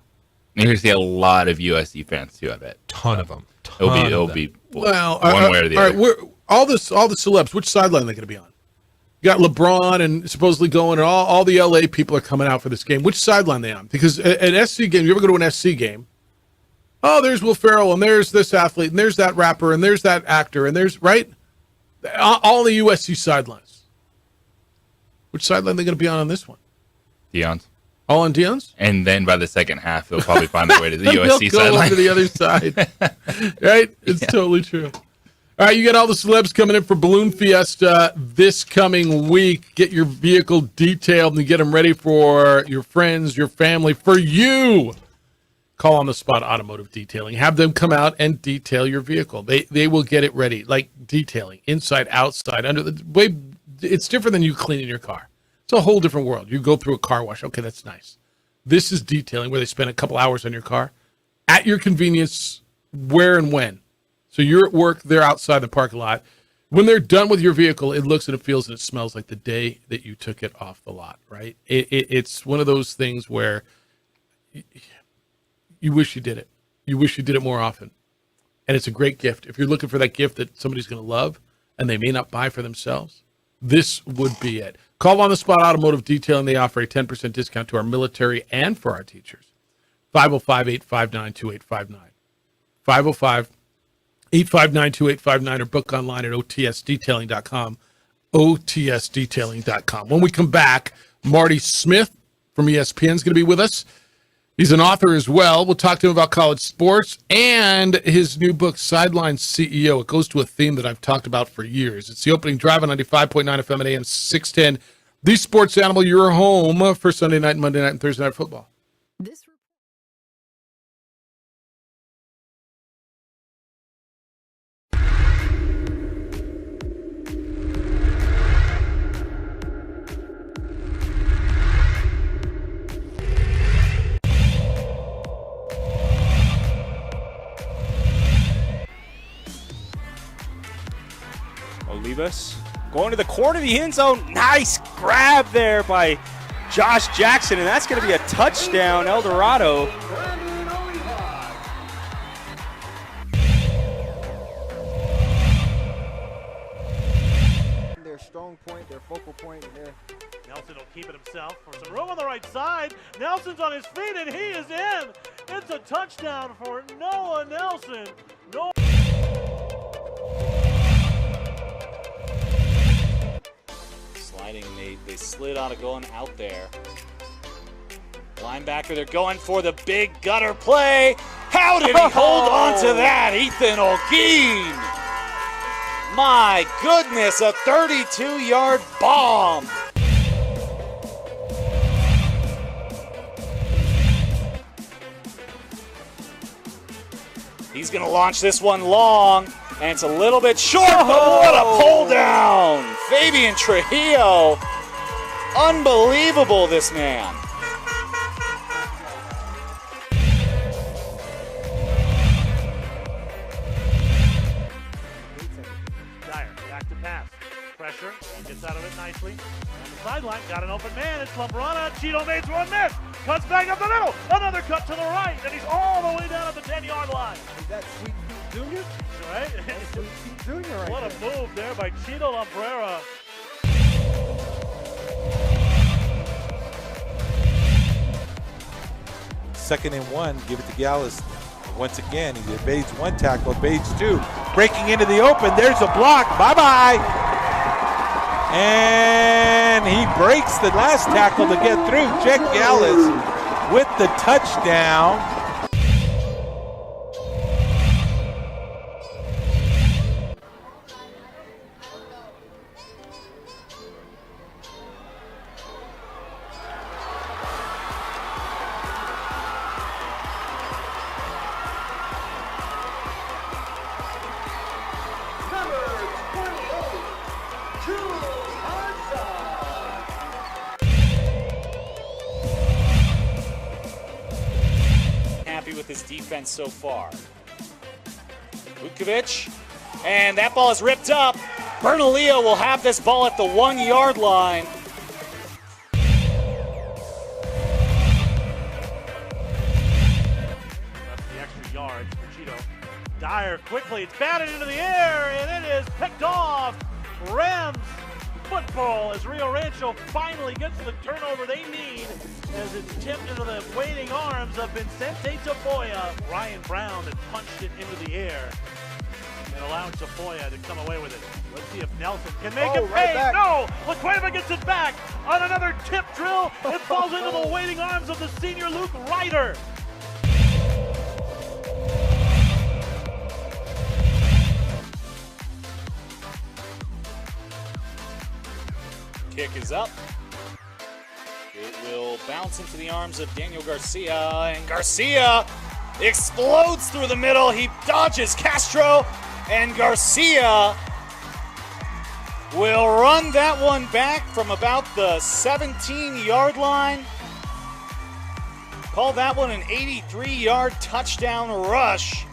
You're going to see a lot of USC fans, too, I bet. Ton of them. It'll be well, one way or the other. All right, all the celebs, which sideline are they going to be on? You got LeBron and supposedly going, and all the LA people are coming out for this game. Which sideline are they on? Because an SC game, you ever go to an SC game? Oh, there's Will Ferrell, and there's this athlete, and there's that rapper, and there's that actor, and there's, right? All the USC sidelines. Which sideline are they going to be on this one? Deion's. All on Deion's? And then by the second half, they'll probably find their way to the USC They'll go sideline. to the other side. Right? It's totally true. All right, you got all the celebs coming in for Balloon Fiesta this coming week. Get your vehicle detailed and get them ready for your friends, your family, for you. Call On the Spot Automotive Detailing. Have them come out and detail your vehicle. They will get it ready, like detailing, inside, outside, under the way. It's different than you cleaning your car. It's a whole different world. You go through a car wash. Okay, that's nice. This is detailing where they spend a couple hours on your car at your convenience, where and when. So you're at work, they're outside the parking lot. When they're done with your vehicle, it looks and it feels and it smells like the day that you took it off the lot, right? It's one of those things where you wish you did it. You wish you did it more often. And it's a great gift. If you're looking for that gift that somebody's going to love and they may not buy for themselves, this would be it. Call On the Spot Automotive Detailing. They offer a 10% discount to our military and for our teachers. 505-859-2859. 505-859-2859 or book online at otsdetailing.com. otsdetailing.com. When we come back, Marty Smith from ESPN is going to be with us. He's an author as well. We'll talk to him about college sports and his new book, Sideline CEO. It goes to a theme that I've talked about for years. It's the opening drive on 95.9 FM and AM 610. The Sports Animal, your home for Sunday night, Monday night, and Thursday night football. Olivas going to the corner of the end zone. Nice grab there by Josh Jackson, and that's going to be a touchdown, El Dorado. Their strong point, their focal point, and their Nelson will keep it himself for some room on the right side. Nelson's on his feet, and he is in. It's a touchdown for Noah Nelson. Sliding, they slid out of going out there. Linebacker, they're going for the big gutter play. How did he hold on to that, Ethan Olguin? My goodness, a 32-yard bomb. He's going to launch this one long, and it's a little bit short, but what a pull down. Fabian Trujillo, unbelievable, this man. Dyer back to pass. Pressure, gets out of it nicely. On the sideline, got an open man. It's Labrana. Cheeto made one miss. Cuts back up the middle. Another cut to the right, and he's all the way down at the 10-yard line. is that Sweet Pete Jr.? Right? That's Sweet Pete Jr. right What a there. move there by Cheeto Labrera. Second and one, give it to Gallus. Once again, he evades one tackle, evades two. Breaking into the open, there's a block, bye-bye. And he breaks the last tackle to get through. Jack Gallus with the touchdown. defense so far. Vukovic, and that ball is ripped up. Bernalillo will have this ball at the 1 yard line. The extra yards for Cheeto. Dyer quickly, it's batted into the air, and it is picked off. Rams football as Rio Rancho finally gets the turnover they need as it's tipped into the waiting arms of Vincente Tafoya. Ryan Brown had punched it into the air and allowed Tafoya to come away with it. Let's see if Nelson can make it right pay. back. No! LaCueva gets it back on another tip drill. It falls into the waiting arms of the senior Luke Ryder. Kick is up. It will bounce into the arms of Daniel Garcia, and Garcia explodes through the middle. He dodges Castro, and Garcia will run that one back from about the 17-yard line. Call that one an 83-yard touchdown rush.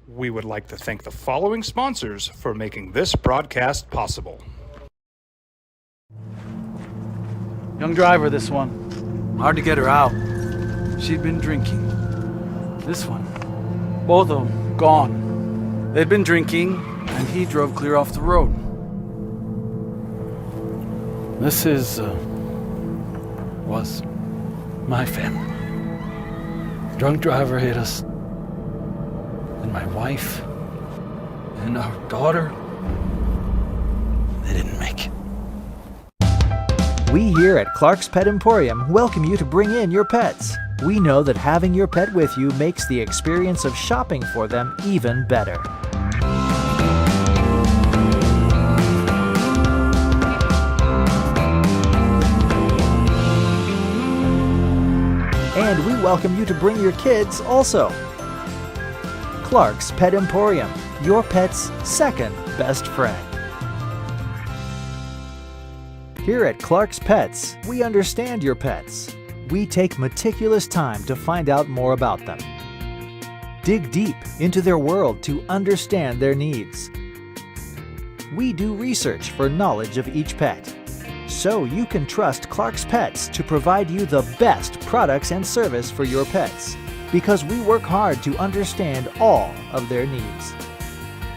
We would like to thank the following sponsors for making this broadcast possible. Young driver, this one. Hard to get her out. She'd been drinking. This one. Both of them gone. They'd been drinking, and he drove clear off the road. This was my family. Drunk driver hit us. And my wife and our daughter, they didn't make it. We here at Clark's Pet Emporium welcome you to bring in your pets. We know that having your pet with you makes the experience of shopping for them even better. And we welcome you to bring your kids also. Clark's Pet Emporium, your pet's second best friend. Here at Clark's Pets, we understand your pets. We take meticulous time to find out more about them. Dig deep into their world to understand their needs. We do research for knowledge of each pet, so you can trust Clark's Pets to provide you the best products and service for your pets, because we work hard to understand all of their needs.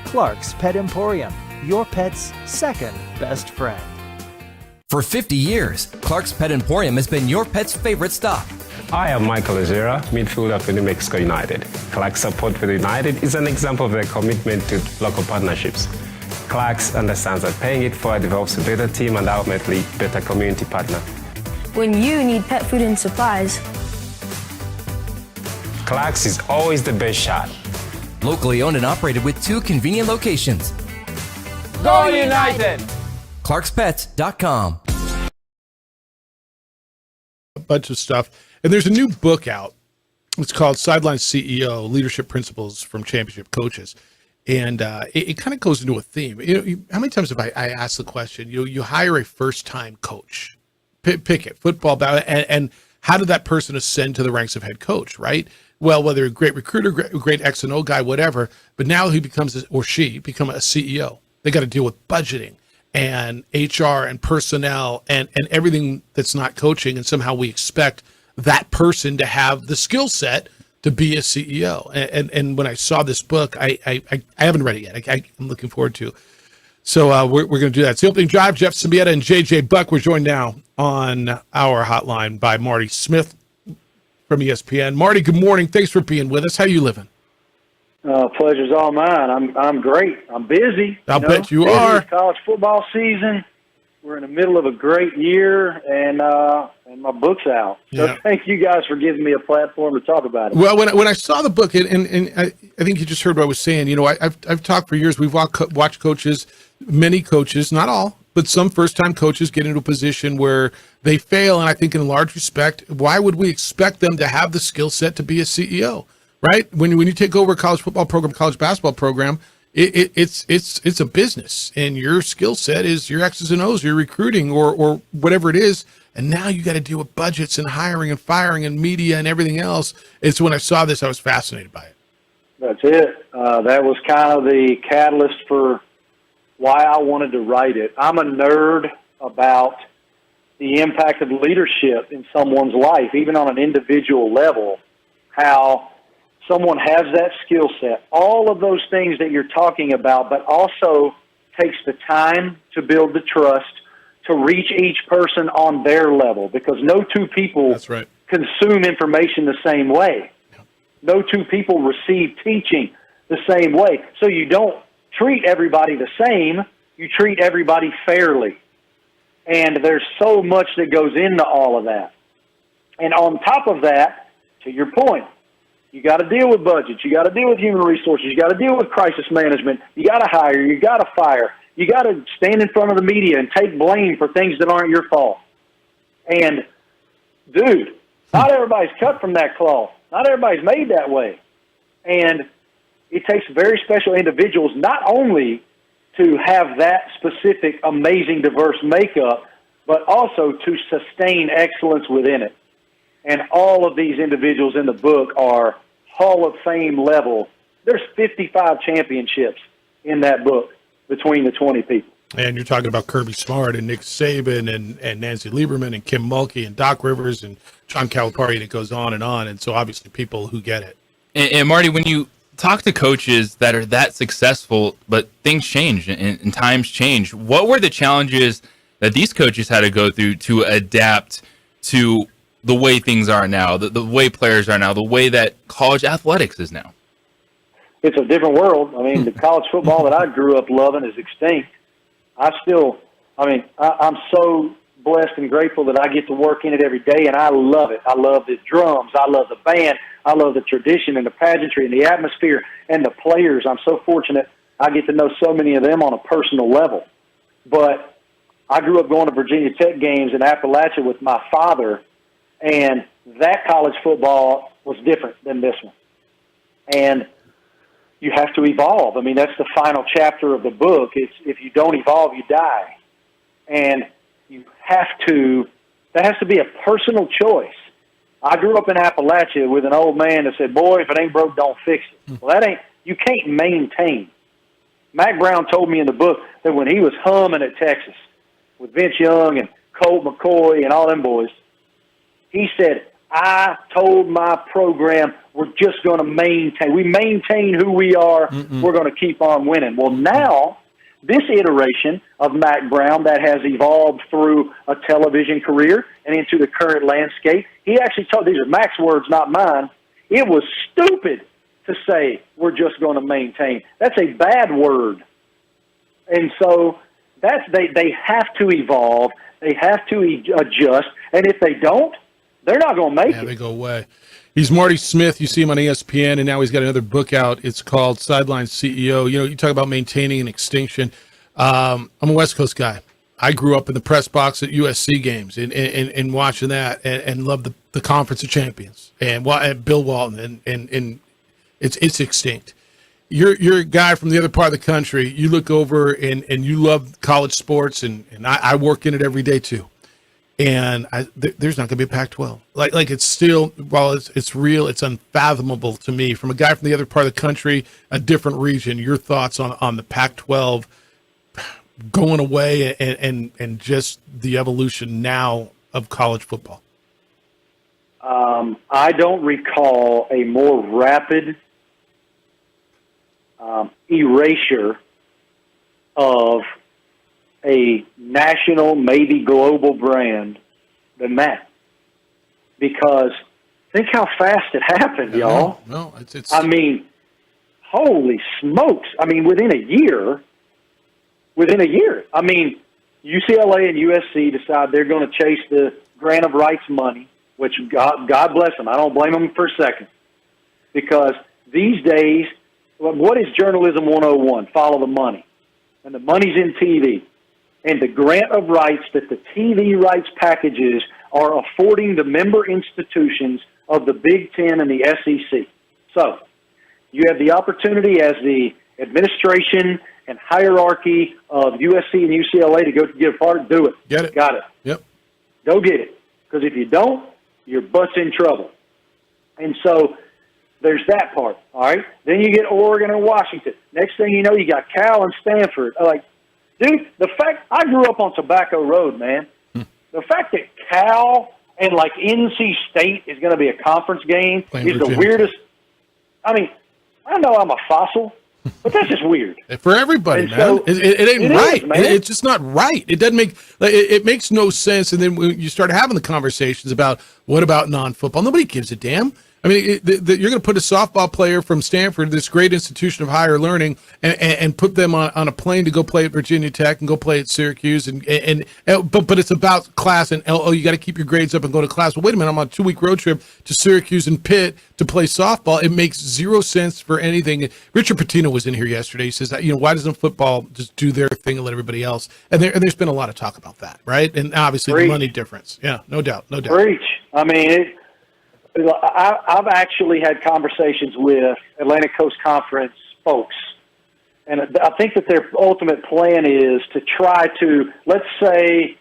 Clark's Pet Emporium, your pet's second best friend. For 50 years, Clark's Pet Emporium has been your pet's favorite stop. I am Michael Azera, midfielder for New Mexico United. Clark's support for the United is an example of their commitment to local partnerships. Clark's understands that paying it forward develops a better team and ultimately better community partner. When you need pet food and supplies, Clark's is always the best shot. Locally owned and operated with 2 convenient locations. Go United! ClarksPets.com. A bunch of stuff. And there's a new book out. It's called Sideline CEO, Leadership Principles from Championship Coaches. And it kind of goes into a theme. How many times have I asked the question, you hire a first-time coach, pick it, football, and how did that person ascend to the ranks of head coach, right? Well, whether a great recruiter, great X and O guy, whatever, but now he becomes, or she become a CEO. They got to deal with budgeting and HR and personnel and everything that's not coaching. And somehow we expect that person to have the skill set to be a CEO. And when I saw this book, I haven't read it yet. I'm looking forward to. So we're going to do that. It's the opening drive. Jeff Simieta and JJ Buck. We're joined now on our hotline by Marty Smith from ESPN. Marty, good morning. Thanks for being with us. How you living? Pleasure's all mine. I'm great. I'm busy. I'll bet you busy are. with college football season. We're in the middle of a great year, and my book's out. So Yeah. thank you guys for giving me a platform to talk about it. Well, when I saw the book, and I think you just heard what I was saying. I've talked for years. We've watched coaches, many coaches, not all, but some first-time coaches get into a position where they fail. And I think in large respect, why would we expect them to have the skill set to be a CEO, right? When you take over a college football program, college basketball program, it's a business, and your skill set is your X's and O's, your recruiting or whatever it is. And now you got to deal with budgets and hiring and firing and media and everything else. It's when I saw this, I was fascinated by it. That's it. That was kind of the catalyst for why I wanted to write it. I'm a nerd about the impact of leadership in someone's life, even on an individual level, how someone has that skill set, all of those things that you're talking about, but also takes the time to build the trust, to reach each person on their level, because no two people consume information the same way. No two people receive teaching the same way. So you don't treat everybody the same, you treat everybody fairly. And there's so much that goes into all of that. And on top of that, to your point, you got to deal with budgets, you got to deal with human resources, you got to deal with crisis management, you got to hire, you got to fire. You got to stand in front of the media and take blame for things that aren't your fault. And, dude, not everybody's cut from that cloth. Not everybody's made that way. And it takes very special individuals not only to have that specific, amazing, diverse makeup, but also to sustain excellence within it. And all of these individuals in the book are Hall of Fame level. There's 55 championships in that book between the 20 people. And you're talking about Kirby Smart and Nick Saban and Nancy Lieberman and Kim Mulkey and Doc Rivers and John Calipari, and it goes on. And so obviously people who get it. And Marty, when you talk to coaches that are that successful, but things change and times change, what were the challenges that these coaches had to go through to adapt to the way things are now, the way players are now, the way that college athletics is now? It's a different world. I mean, the college football that I grew up loving is extinct. I'm so blessed and grateful that I get to work in it every day, and I love it. I love the drums. I love the band. I love the tradition and the pageantry and the atmosphere and the players. I'm so fortunate I get to know so many of them on a personal level. But I grew up going to Virginia Tech games in Appalachia with my father, and that college football was different than this one. And you have to evolve. I mean, that's the final chapter of the book. It's if you don't evolve, you die. And you have to, that has to be a personal choice. I grew up in Appalachia with an old man that said, boy, if it ain't broke, don't fix it. Well, you can't maintain. Mack Brown told me in the book that when he was humming at Texas with Vince Young and Colt McCoy and all them boys, he said, I told my program, we're just going to maintain. We maintain who we are. We're going to keep on winning. Well, now, this iteration of Mack Brown that has evolved through a television career and into the current landscape, he actually told, these are Mack's words, not mine, it was stupid to say we're just going to maintain. That's a bad word. And so they have to evolve. They have to adjust. And if they don't, they're not going to make it. They go away. He's Marty Smith. You see him on ESPN, and now he's got another book out. It's called Sideline CEO. You know, you talk about maintaining an extinction. I'm a West Coast guy. I grew up in the press box at USC games and watching that and loved the Conference of Champions and Bill Walton, and it's extinct. You're a guy from the other part of the country. You look over and you love college sports, and I work in it every day too. And there's not going to be a Pac-12. Like it's still, while it's real, it's unfathomable to me. From a guy from the other part of the country, a different region, your thoughts on the Pac-12 going away and just the evolution now of college football? I don't recall a more rapid erasure of a national, maybe global brand than that. Because think how fast it happened, y'all. No, it's. I mean, holy smokes. I mean, within a year. I mean, UCLA and USC decide they're going to chase the grant of rights money, which God bless them. I don't blame them for a second. Because these days, what is journalism 101? Follow the money. And the money's in TV. And the grant of rights that the TV rights packages are affording the member institutions of the Big Ten and the SEC. So you have the opportunity as the administration and hierarchy of USC and UCLA to go get a part. Do it. Get it. Got it. Yep. Go get it. Because if you don't, your butt's in trouble. And so there's that part, all right? Then you get Oregon and Washington. Next thing you know, you got Cal and Stanford. Like, dude, the fact – I grew up on Tobacco Road, man. The fact that Cal and, like, NC State is going to be a conference game is the weirdest – I mean, I know I'm a fossil, but that's just weird. For everybody, And man. so It ain't it right. is, man. It's just not right. It doesn't make it makes no sense. And then when you start having the conversations about what about non-football, nobody gives a damn. I mean, you're going to put a softball player from Stanford, this great institution of higher learning, and put them on a plane to go play at Virginia Tech and go play at Syracuse, but it's about class and you got to keep your grades up and go to class. Well, wait a minute, I'm on a 2-week road trip to Syracuse and Pitt to play softball. It makes zero sense for anything. Richard Pitino was in here yesterday. He says that, why doesn't football just do their thing and let everybody else? And there's been a lot of talk about that, right? And obviously Preach. the money difference. Yeah, no doubt. Preach. I mean, I've actually had conversations with Atlantic Coast Conference folks, and I think that their ultimate plan is to try to, let's say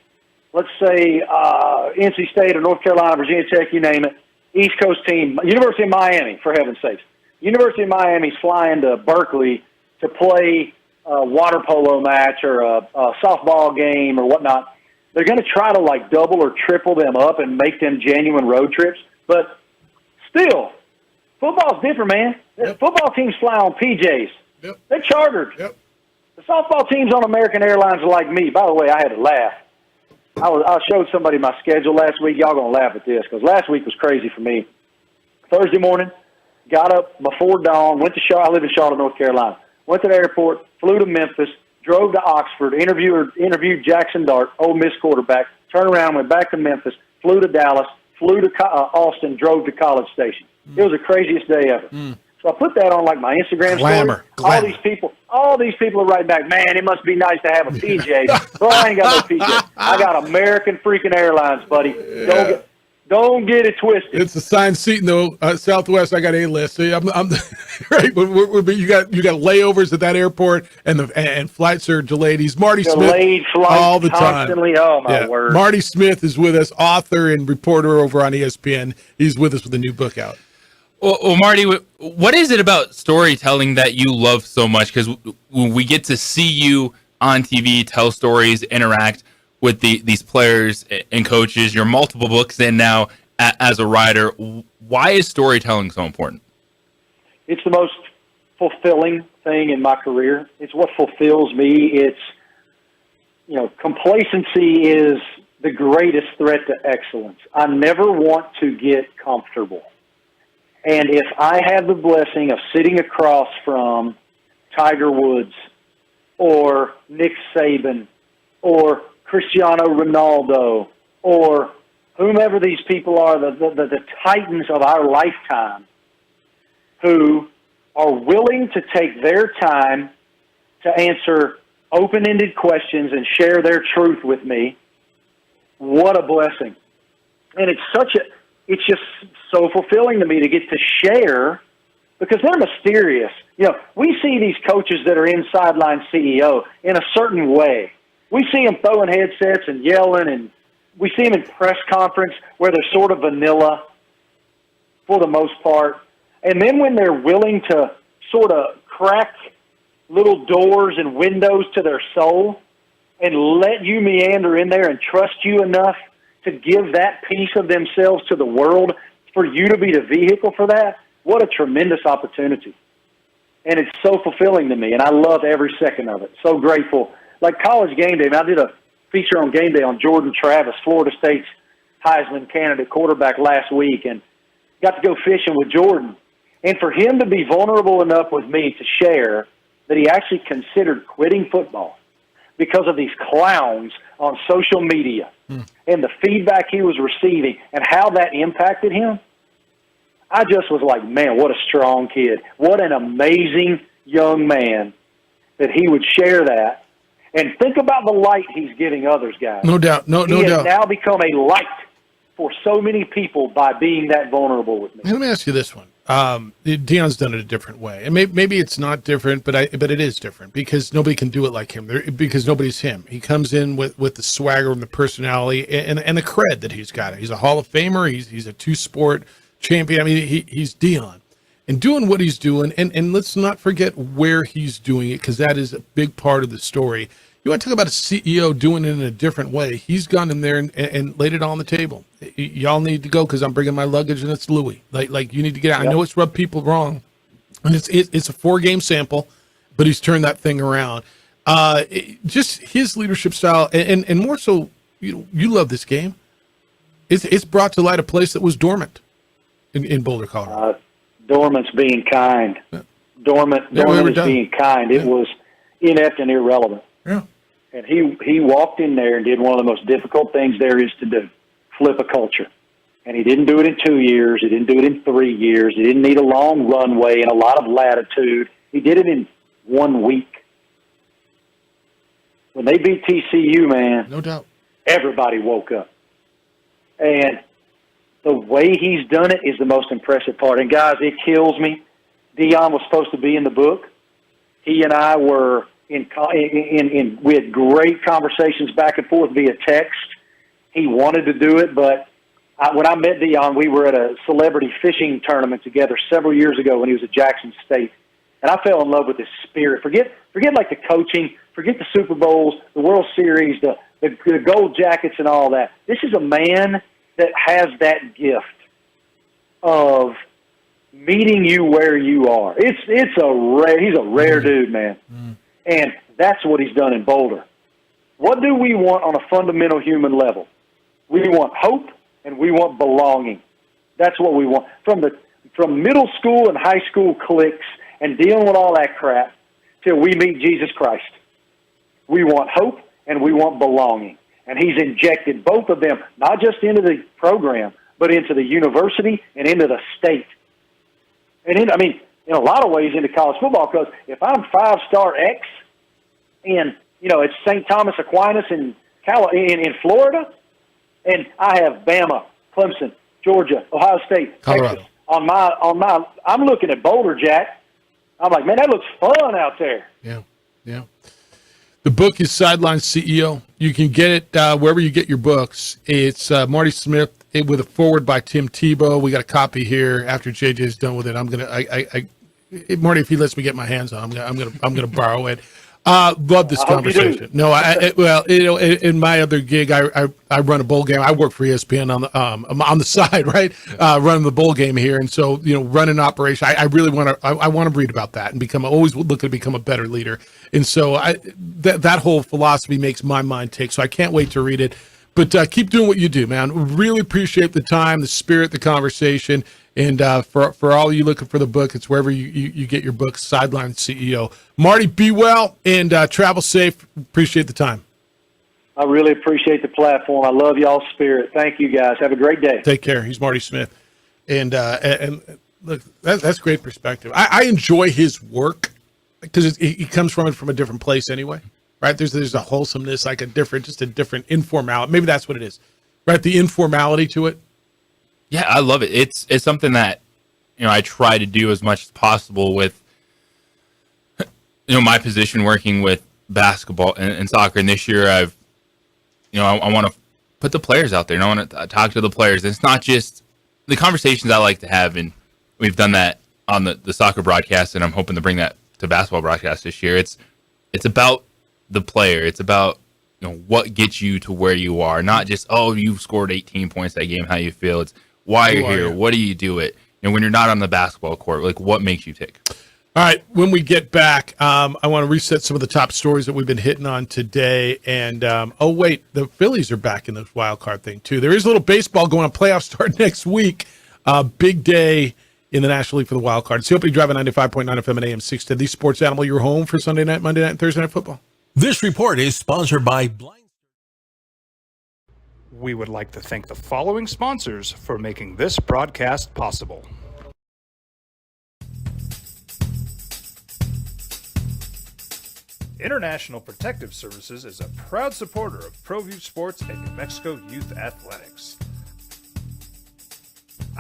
NC State or North Carolina, Virginia Tech, you name it, East Coast team, University of Miami, for heaven's sakes. University of Miami's flying to Berkeley to play a water polo match or a softball game or whatnot. They're going to try to, like, double or triple them up and make them genuine road trips, but still, football's different, man. Yep. Football teams fly on PJs. Yep. They're chartered. Yep. The softball teams on American Airlines are like me. By the way, I had to laugh. I showed somebody my schedule last week. Y'all going to laugh at this because last week was crazy for me. Thursday morning, got up before dawn, went to Charlotte. I live in Charlotte, North Carolina. Went to the airport, flew to Memphis, drove to Oxford, interviewed Jackson Dart, Ole Miss quarterback, turned around, went back to Memphis, flew to Dallas, flew to Austin, drove to College Station. It was the craziest day ever. So I put that on like my Instagram story. Glamour. All these people are writing back, man, it must be nice to have a PJ. Bro, I ain't got no PJ. I got American freaking Airlines, buddy. Don't get it twisted. It's assigned seating though. Southwest, I got A-list. So I'm right. But you got layovers at that airport, and flights are delayed. He's Marty Delayed Smith flights all the constantly. time. Oh my word! Marty Smith is with us, author and reporter over on ESPN. He's with us with a new book out. Well, Marty, what is it about storytelling that you love so much? Because we get to see you on TV, tell stories, interact with these players and coaches. You're multiple books in now as a writer. Why is storytelling so important? It's the most fulfilling thing in my career. It's what fulfills me. It's, complacency is the greatest threat to excellence. I never want to get comfortable. And if I have the blessing of sitting across from Tiger Woods or Nick Saban or Cristiano Ronaldo or whomever these people are, the titans of our lifetime, who are willing to take their time to answer open-ended questions and share their truth with me, what a blessing. And it's just so fulfilling to me to get to share, because they're mysterious. We see these coaches that are in sideline CEO in a certain way. We see them throwing headsets and yelling, and we see them in press conference where they're sort of vanilla for the most part. And then when they're willing to sort of crack little doors and windows to their soul and let you meander in there and trust you enough to give that piece of themselves to the world for you to be the vehicle for that, what a tremendous opportunity. And it's so fulfilling to me, and I love every second of it. So grateful. Like College Game Day, I did a feature on Game Day on Jordan Travis, Florida State's Heisman candidate quarterback, last week, and got to go fishing with Jordan. And for him to be vulnerable enough with me to share that he actually considered quitting football because of these clowns on social media and the feedback he was receiving and how that impacted him, I just was like, man, what a strong kid. What an amazing young man that he would share that. And think about the light he's giving others, guys. No doubt. No he has doubt. now become a light for so many people by being that vulnerable with me. Let me ask you this one. Deion's done it a different way, and maybe it's not different, but it is different because nobody can do it like him. Because nobody's him. He comes in with the swagger and the personality and the cred that he's got. He's a Hall of Famer. He's a 2-sport champion. I mean, he's Deion, and doing what he's doing, and let's not forget where he's doing it because that is a big part of the story. You want to talk about a CEO doing it in a different way? He's gone in there and laid it on the table. Y'all need to go because I'm bringing my luggage and it's Louis. Like you need to get out. Yep. I know it's rubbed people wrong, and it's a 4-game sample, but he's turned that thing around. Just his leadership style, and more so, you love this game. It's brought to light a place that was dormant in Boulder, Colorado. Dormant's being kind. Yeah. Dormant is being kind. It was inept and irrelevant. Yeah. And he walked in there and did one of the most difficult things there is to do, flip a culture. And he didn't do it in 2 years. He didn't do it in 3 years. He didn't need a long runway and a lot of latitude. He did it in 1 week. When they beat TCU, man, no doubt, everybody woke up. And the way he's done it is the most impressive part. And, guys, it kills me. Deion was supposed to be in the book. He and I were we had great conversations back and forth via text. He wanted to do it, but when I met Deion, we were at a celebrity fishing tournament together several years ago when he was at Jackson State, and I fell in love with his spirit. Forget like the coaching, forget the Super Bowls, the World Series, the gold jackets, and all that. This is a man that has that gift of meeting you where you are. He's a rare dude, man. Mm. And that's what he's done in Boulder. What do we want on a fundamental human level? We want hope and we want belonging. That's what we want. From middle school and high school cliques and dealing with all that crap till we meet Jesus Christ. We want hope and we want belonging. And he's injected both of them, not just into the program, but into the university and into the state. And in a lot of ways into college football, because if I'm 5-star X and, it's St. Thomas Aquinas in Florida, and I have Bama, Clemson, Georgia, Ohio State, Colorado. Texas I'm looking at Boulder, Jack. I'm like, man, that looks fun out there. Yeah. The book is Sideline CEO. You can get it wherever you get your books. It's Marty Smith with a foreword by Tim Tebow. We got a copy here. After JJ's done with it, Marty, if he lets me get my hands on, I'm gonna borrow it. Love this conversation. No, in my other gig, I run a bowl game. I work for ESPN on the side, right? Running the bowl game here, and so run an operation. I really want to read about that and always look to become a better leader. And so that whole philosophy makes my mind tick. So I can't wait to read it. But keep doing what you do, man. Really appreciate the time, the spirit, the conversation. And for all of you looking for the book, it's wherever you get your book, Sideline CEO. Marty, be well and travel safe. Appreciate the time. I really appreciate the platform. I love y'all's spirit. Thank you, guys. Have a great day. Take care. He's Marty Smith. And look, that's great perspective. I enjoy his work because he comes from it from a different place anyway, right? There's a wholesomeness, like a different informality. Maybe that's what it is, right? The informality to it. Yeah, I love it. It's something that, I try to do as much as possible with, my position working with basketball and soccer. And this year I want to put the players out there and I want to talk to the players. And it's not just the conversations I like to have. And we've done that on the soccer broadcast, and I'm hoping to bring that to basketball broadcast this year. It's about the player. It's about, what gets you to where you are, not just, you scored 18 points that game, how you feel. It's why you're here. What do you do it? When you're not on the basketball court, like what makes you tick? All right. When we get back, I want to reset some of the top stories that we've been hitting on today. And, the Phillies are back in this wild card thing too. There is a little baseball going on. Playoffs start next week. Big day in the National League for the wild card. It's the opening drive at 95.9 FM and AM 610. The Sports Animal, your home for Sunday night, Monday night, and Thursday night football. This report is sponsored by We would like to thank the following sponsors for making this broadcast possible. International Protective Services is a proud supporter of ProView Sports and New Mexico Youth Athletics.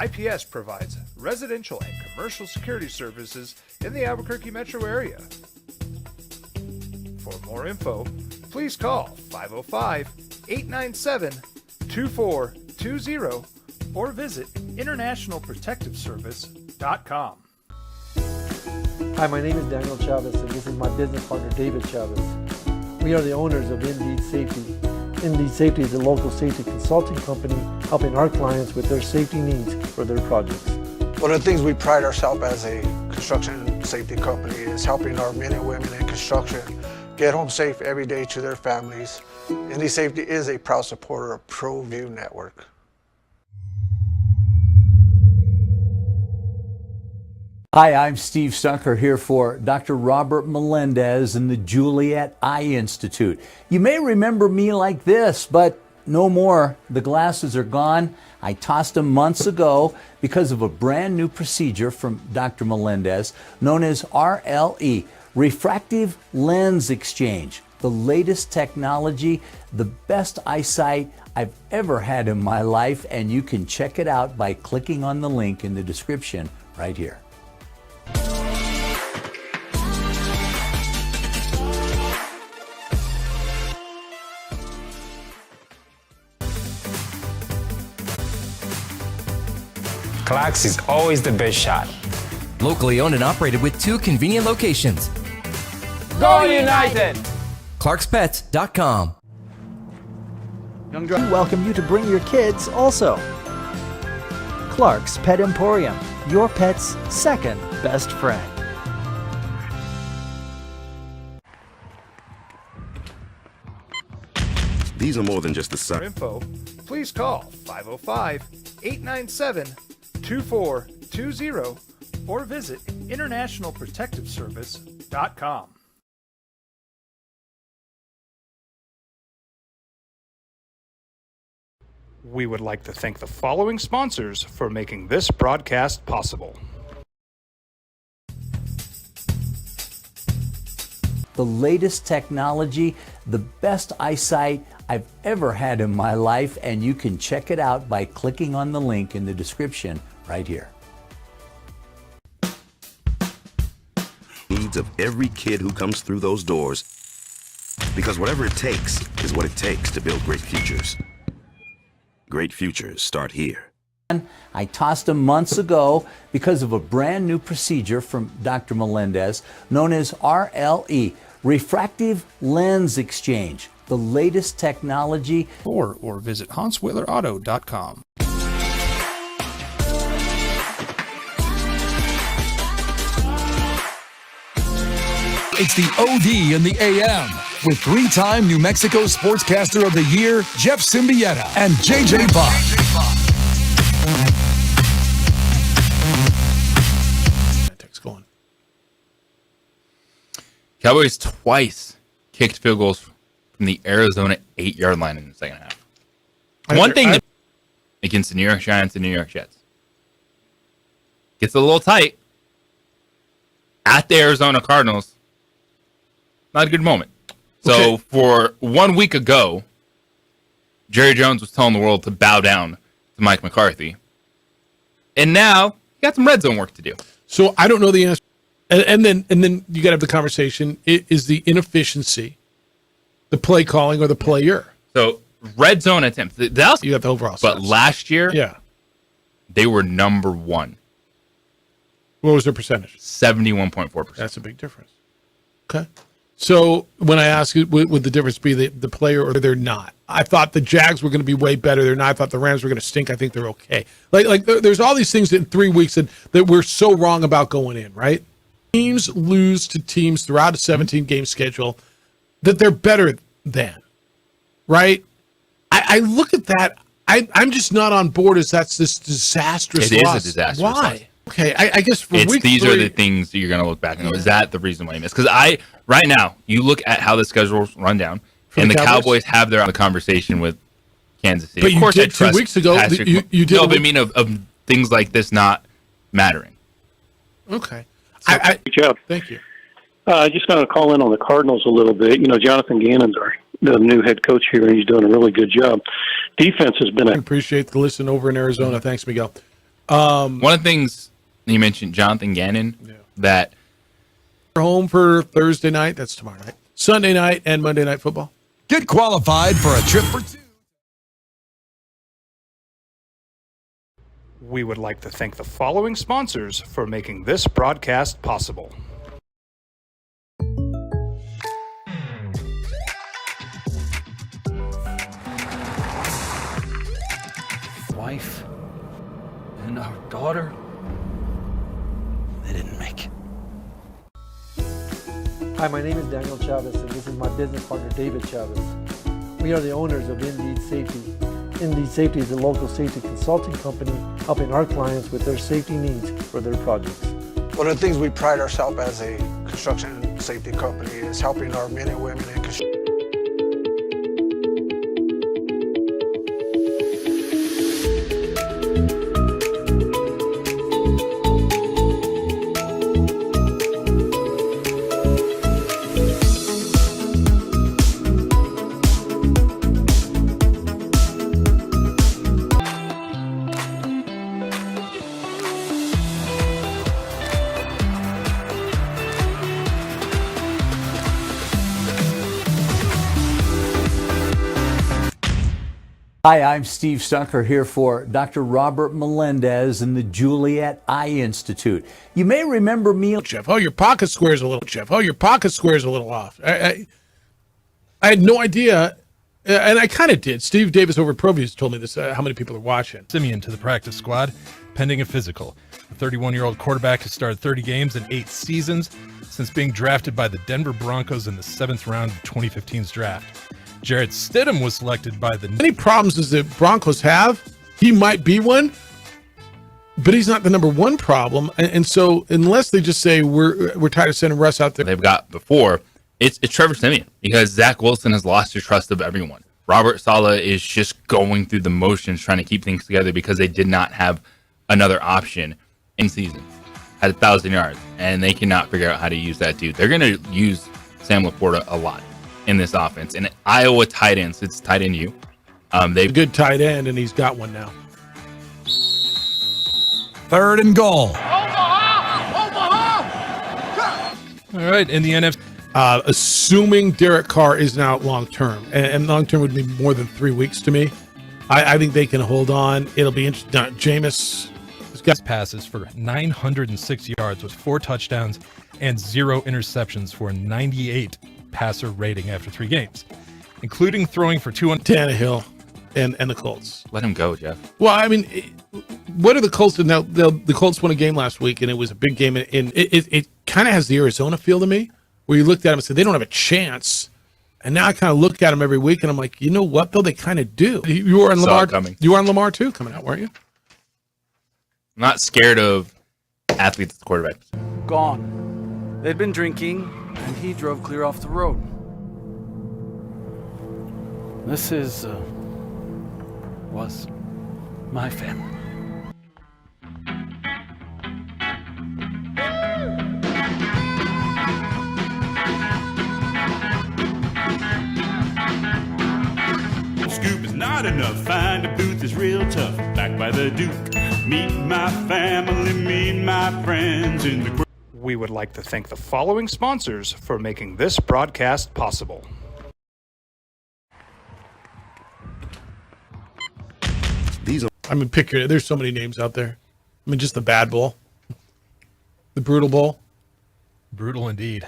IPS provides residential and commercial security services in the Albuquerque metro area. For more info, please call 505-897-2420 or visit internationalprotectiveservice.com. Hi, my name is Daniel Chavez, and this is my business partner, David Chavez. We are the owners of Indeed Safety. Indeed Safety is a local safety consulting company helping our clients with their safety needs for their projects. One of the things we pride ourselves as a construction safety company is helping our men and women in construction get home safe every day to their families. Indeed Safety is a proud supporter of ProView Network. Hi, I'm Steve Stunker here for Dr. Robert Melendez and the Juliet Eye Institute. You may remember me like this, but no more. The glasses are gone. I tossed them months ago because of a brand new procedure from Dr. Melendez known as RLE, Refractive Lens Exchange. The latest technology, the best eyesight I've ever had in my life, and you can check it out by clicking on the link in the description right here. Clark's is always the best shot. Locally owned and operated with 2 convenient locations. Go United! ClarksPets.com. We welcome you to bring your kids also. Clark's Pet Emporium, your pet's second best friend. These are more than just the For sun. info, please call 505-897-2420 or visit internationalprotectiveservice.com. We would like to thank the following sponsors for making this broadcast possible. The latest technology, the best eyesight I've ever had in my life, and you can check it out by clicking on the link in the description right here. Needs of every kid who comes through those doors. Because whatever it takes is what it takes to build great futures. Great futures start here. I tossed them months ago because of a brand new procedure from Dr. Melendez known as RLE, Refractive Lens Exchange. The latest technology. Or visit HansWhitlerAuto.com. It's the OD in the AM with 3-time New Mexico Sportscaster of the Year, Jeff Symbieta and JJ Buck. Cowboys twice kicked field goals from the Arizona 8-yard line in the second half. Against the New York Giants and New York Jets. Gets a little tight at the Arizona Cardinals. Not a good moment. So for 1 week ago, Jerry Jones was telling the world to bow down to Mike McCarthy. And now you got some red zone work to do. So I don't know the answer. And then you got to have the conversation. Is the inefficiency the play calling or the player? So red zone attempts. You got the overall. But last year, they were number 1. What was their percentage? 71.4%. That's a big difference. Okay. So when I ask you, would the difference be the player or they're not? I thought the Jags were going to be way better. They're not. I thought the Rams were going to stink. I think they're okay. Like there's all these things in 3 weeks that we're so wrong about going in, right? Teams lose to teams throughout a 17-game schedule that they're better than, right? I look at that. I'm just not on board as that's this disastrous It loss. is a disastrous Why? loss. Okay, I guess for week these 3, are the things that you're going to look back and go, is that the reason why you missed? Because right now, you look at how the schedule's run down, and the Cowboys have their conversation with Kansas City. But of you course, did 2 weeks ago. You did. No, but I mean of things like this not mattering. Okay. Good job. Thank you. Just going to call in on the Cardinals a little bit. You know, Jonathan Gannon's the new head coach here, and he's doing a really good job. Defense has been I appreciate the listen over in Arizona. Thanks, Miguel. One of the things you mentioned, Jonathan Gannon, that home for Thursday night. That's tomorrow night. Sunday night and Monday Night Football. Get qualified for a trip for two. We would like to thank the following sponsors for making this broadcast possible. Wife and our daughter, they didn't make it. Hi, my name is Daniel Chavez, and this is my business partner, David Chavez. We are the owners of Indeed Safety. Indeed Safety is a local safety consulting company helping our clients with their safety needs for their projects. One of the things we pride ourselves as a construction safety company is helping our men and women in construction. Hi, I'm Steve Stucker here for Dr. Robert Melendez and the Juliet Eye Institute. You may remember me, Jeff. Oh, your pocket square's a little, Jeff. Oh, your pocket square's a little off. I had no idea, and I kind of did. Steve Davis over at ProViews told me this. How many people are watching? Simeon to the practice squad, pending a physical. The 31-year-old quarterback has started 30 games in 8 seasons since being drafted by the Denver Broncos in the 7th round of 2015's draft. Jarrett Stidham was selected by the... Any problems as the Broncos have, he might be one, but he's not the number one problem. And so unless they just say we're tired of sending Russ out there. they've got before, it's Trevor Siemian, because Zach Wilson has lost the trust of everyone. Robert Saleh is just going through the motions, trying to keep things together because they did not have another option in season. Had 1,000 yards, and they cannot figure out how to use that dude. They're going to use Sam Laporta a lot in this offense. And Iowa tight ends, it's tight end you. They've a good tight end, and he's got one now. 3rd and goal. All right, in the NFC. Assuming Derek Carr isn't out long term, and long term would be more than 3 weeks to me. I think they can hold on. It'll be interesting. Jameis has got passes for 906 yards with 4 touchdowns and 0 interceptions for a 98 passer rating after 3 games, including throwing for 200. Tannehill and the Colts. let him go, Jeff. Well, I mean, what are the Colts? Now, the Colts won a game last week, and it was a big game. And it kind of has the Arizona feel to me, where you looked at them and said, they don't have a chance. And now I kind of look at them every week, and I'm like, you know what, though? They kind of do. You were on Lamar coming. You were on Lamar, too, coming out, weren't you? I'm not scared of athletes at the quarterback. Gone. They'd been drinking, and he drove clear off the road. This was my family. Scoop is not enough. Find a booth is real tough. Back by the Duke. Meet my family, meet my friends in the. We would like to thank the following sponsors for making this broadcast possible. I mean, pick your. There's so many names out there. I mean, just the Bad Bowl, the Brutal Bowl. Brutal indeed.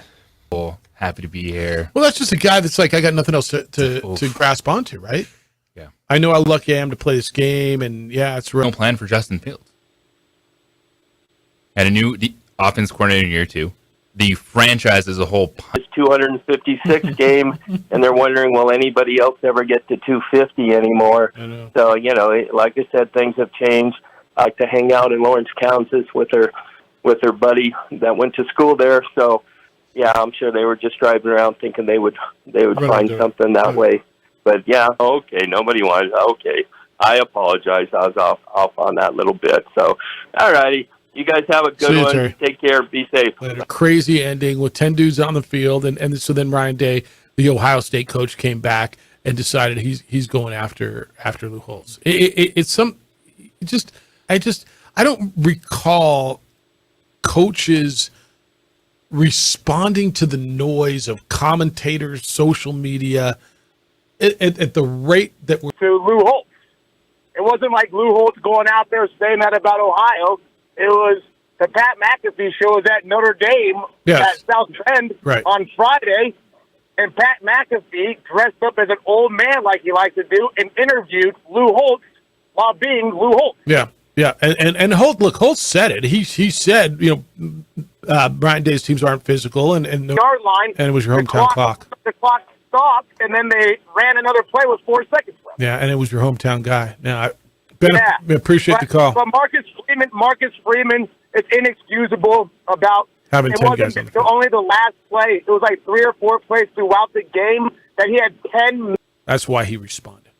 Well, happy to be here. Well, that's just a guy that's like, I got nothing else to grasp onto, right? Yeah. I know how lucky I am to play this game, and yeah, it's real. No plan for Justin Fields. Had a new offense coordinator in year 2. The franchise as a whole. It's 256 game, and they're wondering, will anybody else ever get to 250 anymore? I know. So, like I said, things have changed. I like to hang out in Lawrence, Kansas with her buddy that went to school there. So, yeah, I'm sure they were just driving around thinking they would find something that way. But yeah, okay, nobody wanted. Okay, I apologize. I was off on that little bit. So, all righty. You guys have a good one. Terry. Take care. Be safe. A crazy ending with 10 dudes on the field, and so then Ryan Day, the Ohio State coach, came back and decided he's going after Lou Holtz. I don't recall coaches responding to the noise of commentators, social media at the rate that we're. To Lou Holtz. It wasn't like Lou Holtz going out there saying that about Ohio. It was the Pat McAfee show was at Notre Dame at South Bend on Friday, and Pat McAfee dressed up as an old man like he likes to do and interviewed Lou Holtz while being Lou Holtz. Yeah. And Holtz said it. He said, Ryan Day's teams aren't physical and yard line, and it was your hometown clock. The clock stopped, and then they ran another play with 4 seconds left. Yeah, and it was your hometown guy. Now, I appreciate the call. But Marcus Freeman, it's inexcusable about having 10 guys on the field. Only the last play. It was like 3 or 4 plays throughout the game that he had 10. That's why he responded.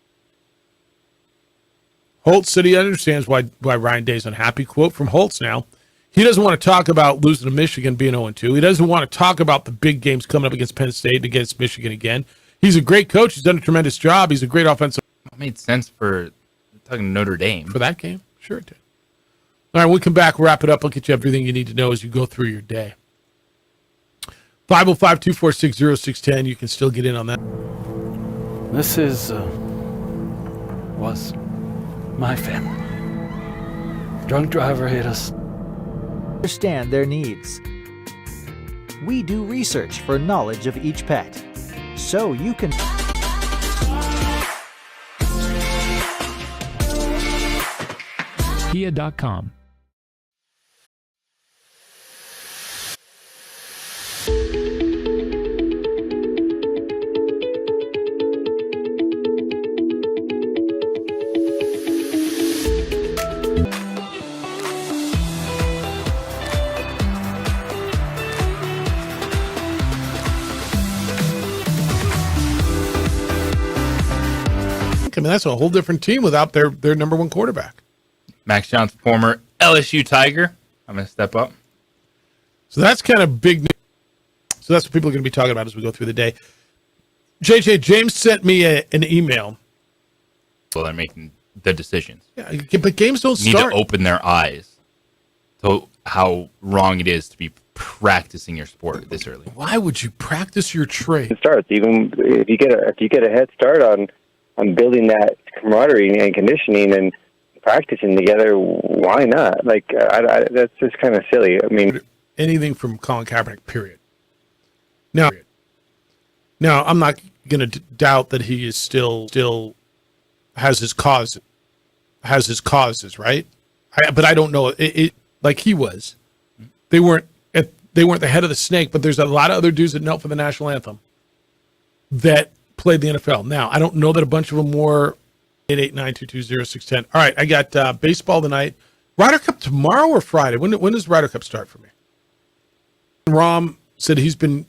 Holtz said he understands why Ryan Day's unhappy. Quote from Holtz now. He doesn't want to talk about losing to Michigan, being 0-2. He doesn't want to talk about the big games coming up against Penn State and against Michigan again. He's a great coach. He's done a tremendous job. He's a great offensive. It made sense for talking Notre Dame. For that game? Sure it did. All right, when we come back, we'll wrap it up. I'll get you everything you need to know as you go through your day. 505-246-0610. You can still get in on that. This was my family. Drunk driver hit us. Understand their needs. We do research for knowledge of each pet, so you can Kia.com. I mean, that's a whole different team without their number one quarterback. Max Johnson, former LSU Tiger. I'm going to step up. So that's kind of big news. So that's what people are going to be talking about as we go through the day. JJ, James sent me an email. Well, they're making the decisions. Yeah, but games don't Need start. to open their eyes to how wrong it is to be practicing your sport this early. Why would you practice your trade? It starts even if you get a head start on building that camaraderie and conditioning and practicing together. Why not? Like that's just kind of silly. I mean, anything from Colin Kaepernick. Period. Now, I'm not going to doubt that he is still has his causes, right? But I don't know it like he was. They weren't the head of the snake, but there's a lot of other dudes that knelt for the national anthem that played the NFL. Now, I don't know that a bunch of them were 889-220-610. All right, I got baseball tonight. Ryder Cup tomorrow or Friday? When does Ryder Cup start for me? Rahm said he's been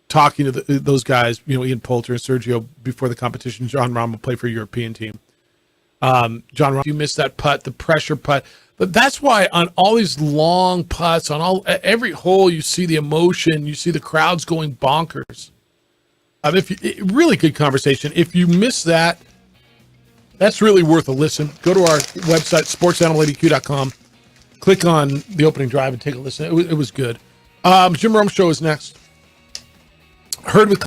talking to those guys, Ian Poulter and Sergio, before the competition. John Rahm will play for a European team. John Rahm, you missed that putt, the pressure putt. But that's why on all these long putts, on every hole, you see the emotion, you see the crowds going bonkers. Really good conversation. If you miss that, that's really worth a listen. Go to our website, sportsanimaladq.com. Click on the opening drive and take a listen. It was good. Jim Rome Show is next. Heard with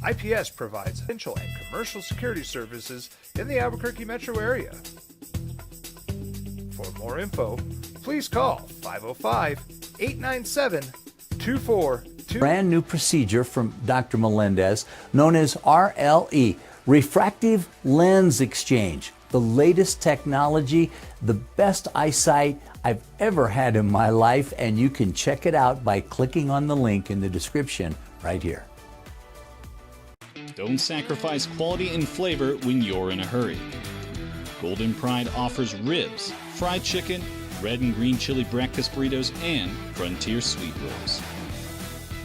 IPS provides essential and commercial security services in the Albuquerque metro area. For more info, please call 505-897-2422. Brand new procedure from Dr. Melendez known as RLE, Refractive Lens Exchange. The latest technology, the best eyesight I've ever had in my life, and you can check it out by clicking on the link in the description right here. Don't sacrifice quality and flavor when you're in a hurry. Golden Pride offers ribs, fried chicken, red and green chili breakfast burritos, and frontier sweet rolls.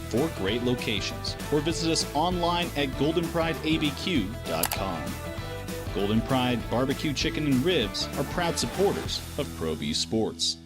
4 great locations, or visit us online at goldenprideabq.com. Golden Pride Barbecue Chicken and Ribs are proud supporters of ProView Sports.